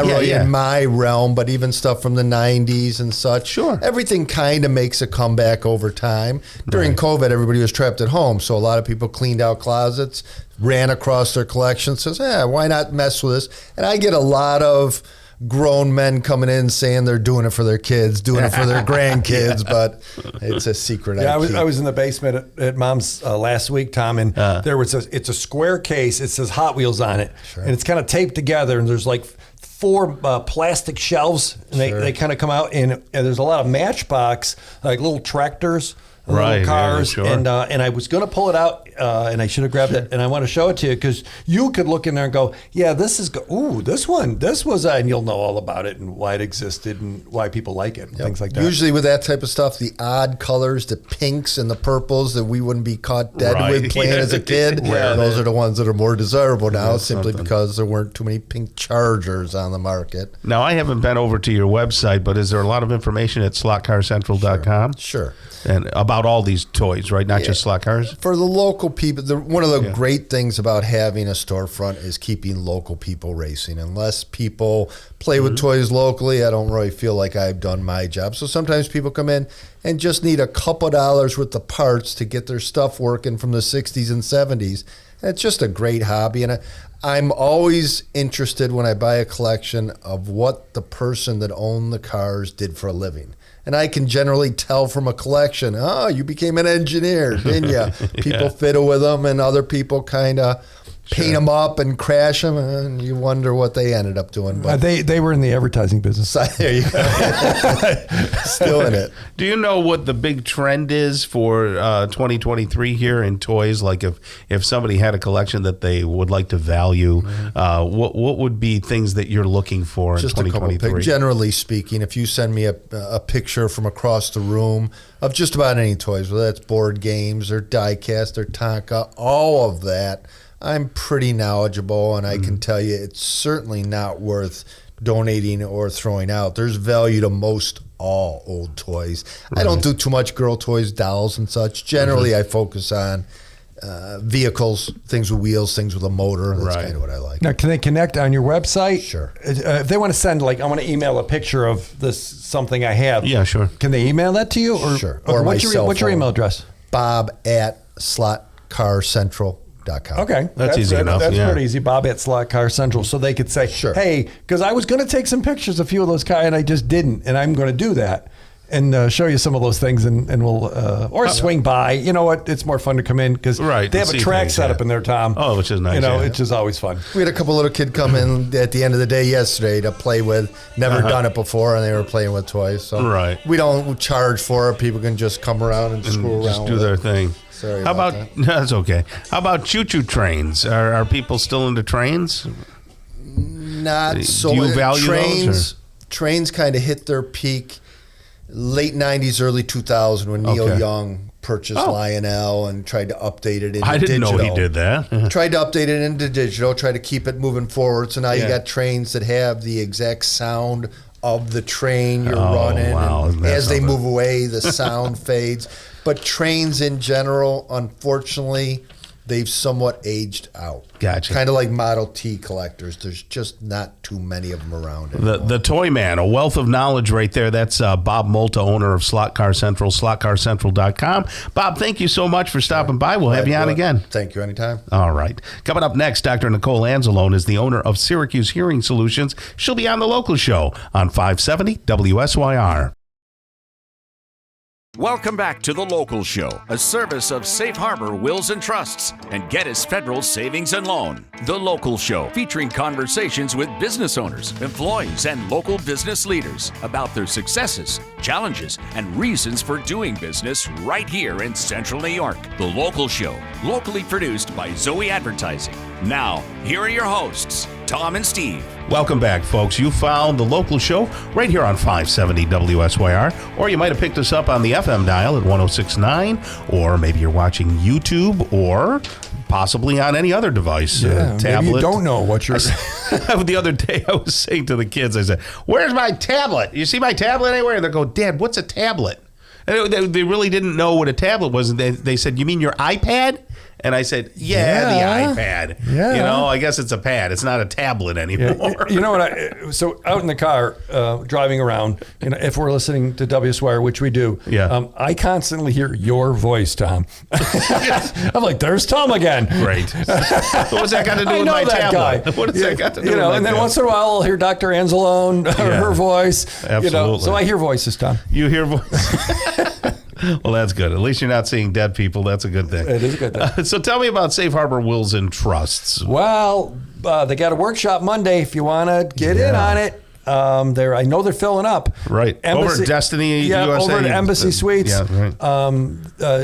really in my realm, but even stuff from the 90s and such. Sure. Everything kind of makes a comeback over time. During COVID, everybody was trapped at home, so a lot of people cleaned out closets, ran across their collection, says, why not mess with this? And I get a lot of grown men coming in saying they're doing it for their kids, doing it for their grandkids, but it's a secret. I was in the basement at Mom's last week, Tom, and it's a square case. It says Hot Wheels on it, and it's kind of taped together, and there's like 4 plastic shelves, and they kind of come out, and there's a lot of Matchbox, like little tractors. Little cars, and I was going to pull it out, and I should have grabbed it, and I want to show it to you because you could look in there and go, this was, and you'll know all about it and why it existed and why people like it and things like that. Usually with that type of stuff, the odd colors, the pinks and the purples that we wouldn't be caught dead with playing as a kid, those are the ones that are more desirable now simply because there weren't too many pink Chargers on the market. Now, I haven't been over to your website, but is there a lot of information at slotcarcentral.com? Sure. And about all these toys, right? Not just slot cars? For the local people, one of the great things about having a storefront is keeping local people racing. Unless people play with toys locally, I don't really feel like I've done my job. So sometimes people come in and just need a couple dollars worth of parts to get their stuff working from the 60s and 70s. And it's just a great hobby. And I'm always interested when I buy a collection of what the person that owned the cars did for a living. And I can generally tell from a collection, you became an engineer, didn't you? People fiddle with them and other people kind of paint them up and crash them, and you wonder what they ended up doing. But they were in the advertising business. There you go. Still in it. Do you know what the big trend is for 2023 here in toys? Like if somebody had a collection that they would like to value, what would be things that you're looking for in 2023? Generally speaking, if you send me a picture from across the room of just about any toys, whether that's board games or die-cast or Tonka, all of that, I'm pretty knowledgeable, and I can tell you it's certainly not worth donating or throwing out. There's value to most all old toys. I don't do too much girl toys, dolls and such. Generally, I focus on vehicles, things with wheels, things with a motor. That's kind of what I like. Now, can they connect on your website? Sure. If they want to send, I want to email a picture of this something I have. Yeah, sure. Can they email that to you? Sure. Or my what's your email address? Bob@slotcarcentral.com. slotcarcentral.com. Okay, That's easy good. enough, That's yeah. pretty easy. Bob at Slot Car Central, so they could say, Sure. "Hey," because I was going to take some pictures of a few of those cars, and I just didn't, and I'm going to do that and show you some of those things, and we'll or swing by. You know what? It's more fun to come in because Right, they and have a see track things, set yeah. up in there, Tom. Oh, which is nice, You know, yeah. it's just always fun. We had a couple little kid come in at the end of the day yesterday to play with. Never done it before, and they were playing with toys. So Right. we don't charge for it. People can just come around and screw around. Just do with their it. thing. Sorry How about about that's okay. How about choo-choo trains? Are people still into trains? Not so. Do you value trains? those, Trains kind of hit their peak late '90s, early 2000 when Neil Okay. Young purchased Lionel and tried to update it into I didn't digital. know he did that. Tried to update it into digital, tried to keep it moving forward. So now you Yeah. got trains that have the exact sound of the train you're Oh, running. wow. And Isn't that as they something? move away, the sound fades. But trains in general, unfortunately, they've somewhat aged out. Gotcha. Kind of like Model T collectors. There's just not too many of them around anymore. The Toy Man, a wealth of knowledge right there. That's Bob Molta, owner of Slot Car Central, slotcarcentral.com. Bob, thank you so much for stopping by. We'll have you on again. Thank you. Anytime. All right. Coming up next, Dr. Nicole Anzalone is the owner of Syracuse Hearing Solutions. She'll be on the local show on 570 WSYR. Welcome back to The Local Show, a service of Safe Harbor Wills and Trusts and Geddes Federal Savings and Loan. The Local Show, featuring conversations with business owners, employees, and local business leaders about their successes, challenges, and reasons for doing business right here in Central New York. The Local Show, locally produced by Zoey Advertising. Now, here are your hosts, Tom and Steve. Welcome back, folks. You found the local show right here on 570 WSYR, or you might have picked us up on the FM dial at 106.9, or maybe you're watching YouTube, or possibly on any other device, tablet. Maybe you don't know what you're. The other day, I was saying to the kids, I said, "Where's my tablet? You see my tablet anywhere?" And they go, "Dad, what's a tablet?" And they really didn't know what a tablet was. And they said, "You mean your iPad?" And I said, yeah, the iPad. Yeah. You know, I guess it's a pad. It's not a tablet anymore. You know what? So out in the car, driving around, you know, if we're listening to WSYR, which we do, I constantly hear your voice, Tom. I'm like, there's Tom again. Great. What's that got to do with my that tablet? guy. What does that got to do with know, my and then tablet? once in a while, I'll hear Dr. Anzalone, her voice. Absolutely. You know, so I hear voices, Tom. You hear voice. Well, that's good. At least you're not seeing dead people. That's a good thing. It is a good thing. So tell me about Safe Harbor Wills and Trusts. Well, they got a workshop Monday if you want to get in on it. I know they're filling up. Right. Over at Destiny USA. Over at Embassy Suites. Yeah, right.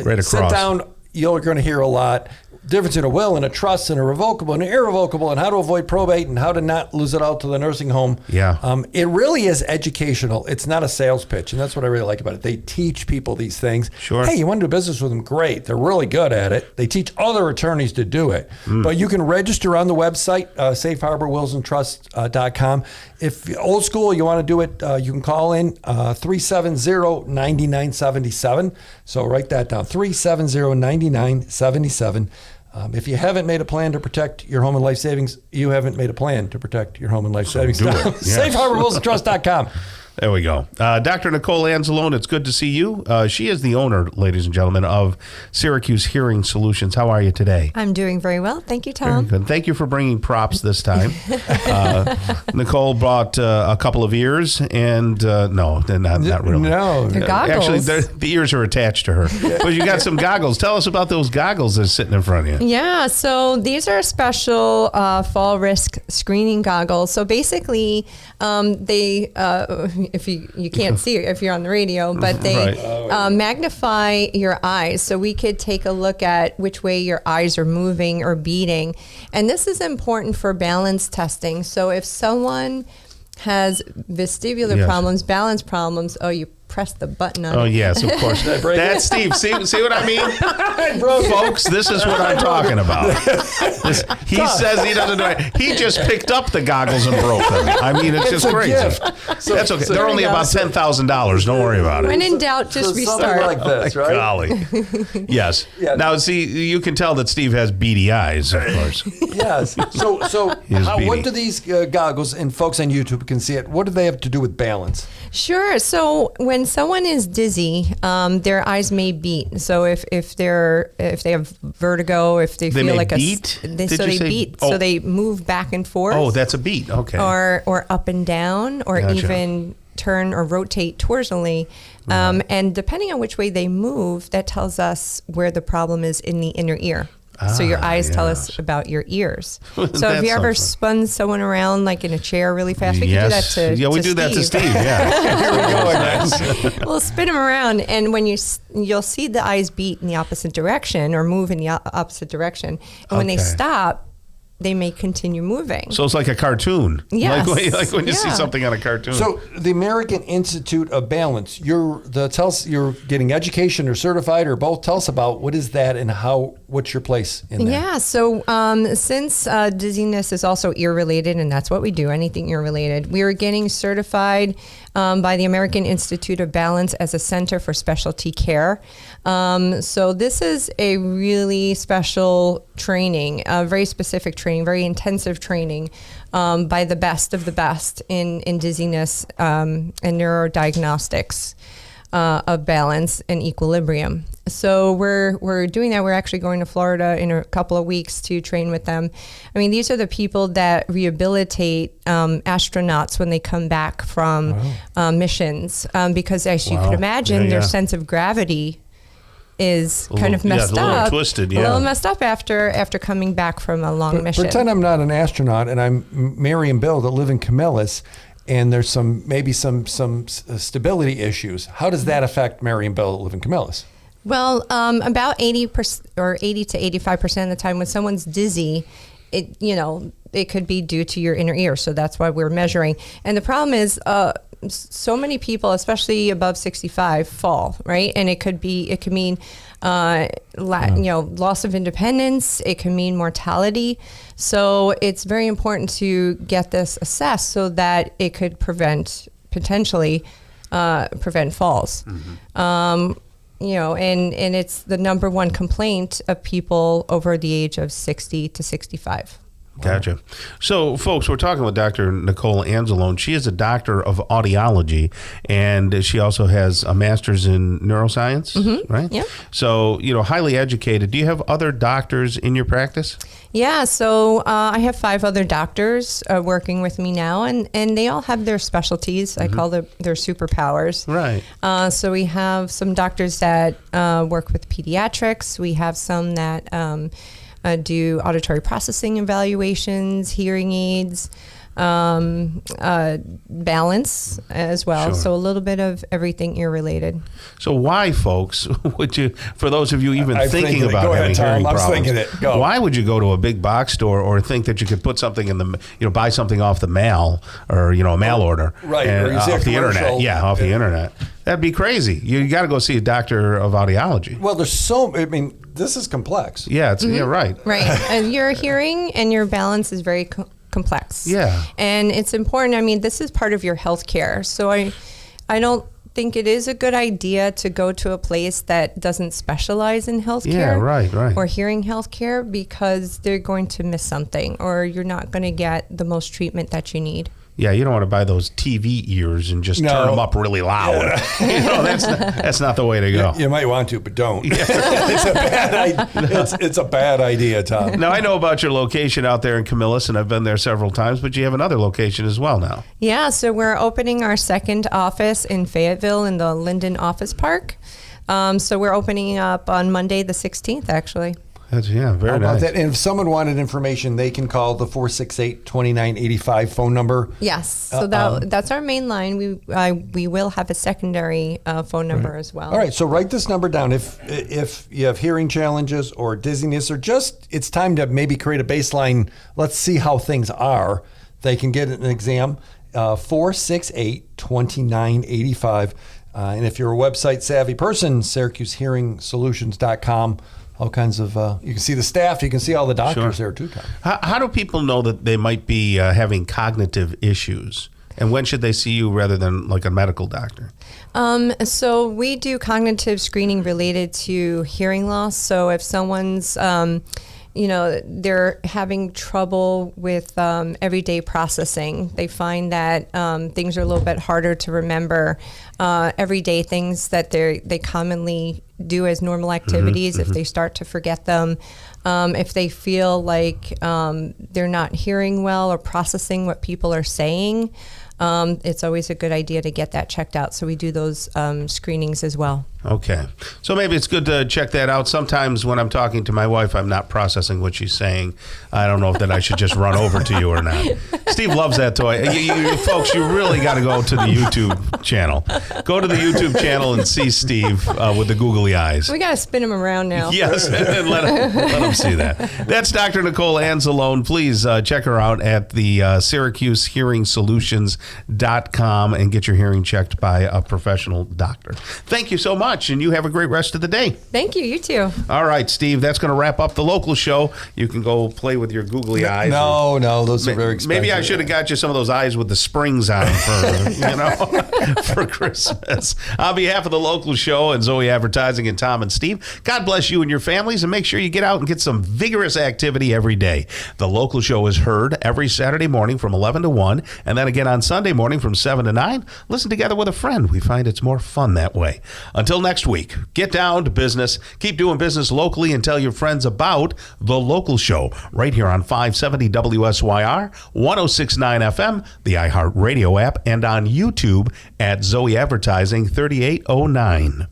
Right across. Sit down. You're going to hear a lot. Difference in a will and a trust and a revocable and an irrevocable and how to avoid probate and how to not lose it out to the nursing home. Yeah. It really is educational. It's not a sales pitch, and that's what I really like about it. They teach people these things. Sure. Hey, you want to do business with them? Great. They're really good at it. They teach other attorneys to do it. But you can register on the website, safeharborwillsandtrust.com. If old school, you want to do it, you can call in 370-9977. So write that down, 370-9977. If you haven't made a plan to protect your home and life savings, you haven't made a plan to protect your home and life savings. do it. Yes. SafeHarborWillsandTrust.com. There we go. Dr. Nicole Anzalone, it's good to see you. She is the owner, ladies and gentlemen, of Syracuse Hearing Solutions. How are you today? I'm doing very well. Thank you, Tom. Very good. Thank you for bringing props this time. Nicole bought a couple of ears, and no, they're not really. No. They're goggles. Actually, the ears are attached to her. But you got some goggles. Tell us about those goggles that are sitting in front of you. Yeah, so these are special fall risk screening goggles. So basically, they, if you can't see it if you're on the radio, but they magnify your eyes. So we could take a look at which way your eyes are moving or beating. And this is important for balance testing. So if someone has vestibular problems, balance problems, you press the button on it. Oh, yes, of course. That's Steve. See what I mean? Folks, this is what I'm talking about. He says he doesn't know it. He just picked up the goggles and broke them. I mean, it's just crazy. That's okay. They're only about $10,000. Don't worry about it. When in doubt, just restart. Like this, right? Golly. Yes. Yeah. Now, see, you can tell that Steve has beady eyes, of course. Yes. So beady. what do these goggles, and folks on YouTube can see it, what do they have to do with balance? Sure. So when when someone is dizzy, their eyes may beat. So if they have vertigo, if they feel may like beat? they beat. Oh. So they move back and forth. Oh, that's a beat. Okay. Or up and down, or Gotcha. even turn or rotate torsionally. And depending on which way they move, that tells us where the problem is in the inner ear. So your eyes tell us about your ears. So if you ever spun someone around like in a chair really fast, we can do that to we do that to Steve. Yeah. Here we go again. We'll spin them around, and when you'll see the eyes beat in the opposite direction or move in the opposite direction. And when they stop, they may continue moving. So it's like a cartoon. Yes. Like when you see something on a cartoon. So the American Institute of Balance, you're getting education or certified or both. Tell us about what is that and what's your place in that? Yeah, so since dizziness is so ear related, and that's what we do, anything ear related, we are getting certified by the American Institute of Balance as a Center for Specialty Care. So this is a really special training, a very specific training, very intensive training by the best of the best in dizziness and neurodiagnostics of balance and equilibrium. So we're doing that. We're actually going to Florida in a couple of weeks to train with them. I mean, these are the people that rehabilitate astronauts when they come back from missions, because as you could imagine, their sense of gravity is kind of messed up. A little twisted, A little messed up after coming back from a long mission. Pretend I'm not an astronaut and I'm Mary and Bill that live in Camillus, and there's maybe some stability issues. How does that affect Mary and Bill that live in Camillus? Well, about 80% or 80 to 85% of the time when someone's dizzy, it could be due to your inner ear. So that's why we're measuring. And the problem is, so many people, especially above 65, fall, right? And it could mean, loss of independence. It can mean mortality. So it's very important to get this assessed so that it could potentially prevent falls. Mm-hmm. And it's the number one complaint of people over the age of 60 to 65. Gotcha. So, folks, we're talking with Dr. Nicole Anzalone. She is a doctor of audiology, and she also has a master's in neuroscience, right? Yeah. So, highly educated. Do you have other doctors in your practice? Yeah, so I have 5 other doctors working with me now, and they all have their specialties. I call their superpowers. Right. So we have some doctors that work with pediatrics. We have some that do auditory processing evaluations, hearing aids, balance as well. Sure. So a little bit of everything ear related. So why, folks, would you, for those of you even thinking about having hearing problems, why would you go to a big box store or think that you could put something in the, buy something off the mail or, a mail order, right? And, or you see off the internet. Yeah, off the internet. That'd be crazy. You got to go see a doctor of audiology. Well, this is complex. Yeah, right. Right. And your hearing and your balance is very complex. Yeah. And it's important. I mean, this is part of your health care. So I don't think it is a good idea to go to a place that doesn't specialize in healthcare. Yeah, right. Or hearing healthcare, because they're going to miss something, or you're not going to get the most treatment that you need. Yeah, you don't want to buy those TV ears and just turn them up really loud. Yeah. That's not the way to go. You might want to, but don't. It's a bad idea, Tom. Now, I know about your location out there in Camillus, and I've been there several times, but you have another location as well now. Yeah, so we're opening our second office in Fayetteville in the Linden Office Park. So we're opening up on Monday the 16th, actually. Very nice. That? And if someone wanted information, they can call the 468-2985 phone number. Yes, so that's our main line. We will have a secondary phone number as well. All right, so write this number down. If you have hearing challenges or dizziness, or just it's time to maybe create a baseline, let's see how things are, they can get an exam, 468-2985. And if you're a website savvy person, SyracuseHearingSolutions.com. All kinds of, you can see the staff, you can see all the doctors there too, Tom. How do people know that they might be having cognitive issues? And when should they see you rather than like a medical doctor? So we do cognitive screening related to hearing loss. So if someone's, they're having trouble with everyday processing. They find that things are a little bit harder to remember. Everyday things that they commonly do as normal activities, if they start to forget them, if they feel like they're not hearing well or processing what people are saying, it's always a good idea to get that checked out. So we do those screenings as well. Okay. So maybe it's good to check that out. Sometimes when I'm talking to my wife, I'm not processing what she's saying. I don't know if that I should just run over to you or not. Steve loves that toy. You folks, you really got to go to the YouTube channel. Go to the YouTube channel and see Steve with the googly eyes. We got to spin him around now. Yes, and let him see that. That's Dr. Nicole Anzalone. Please check her out at the Syracuse Hearing Solutions.com and get your hearing checked by a professional doctor. Thank you so much, and you have a great rest of the day. Thank you. You too. All right, Steve, that's going to wrap up the local show. You can go play with your googly eyes. No, those are very expensive. Maybe I should have got you some of those eyes with the springs on for, for Christmas. On behalf of the local show and Zoey Advertising and Tom and Steve, God bless you and your families, and make sure you get out and get some vigorous activity every day. The local show is heard every Saturday morning from 11 to 1, and then again on Sunday morning from 7 to 9. Listen together with a friend. We find it's more fun that way. Until next week, get down to business. Keep doing business locally and tell your friends about the local show right here on 570 WSYR, 106.9 FM, the iHeartRadio app, and on YouTube at Zoey Advertising 3809.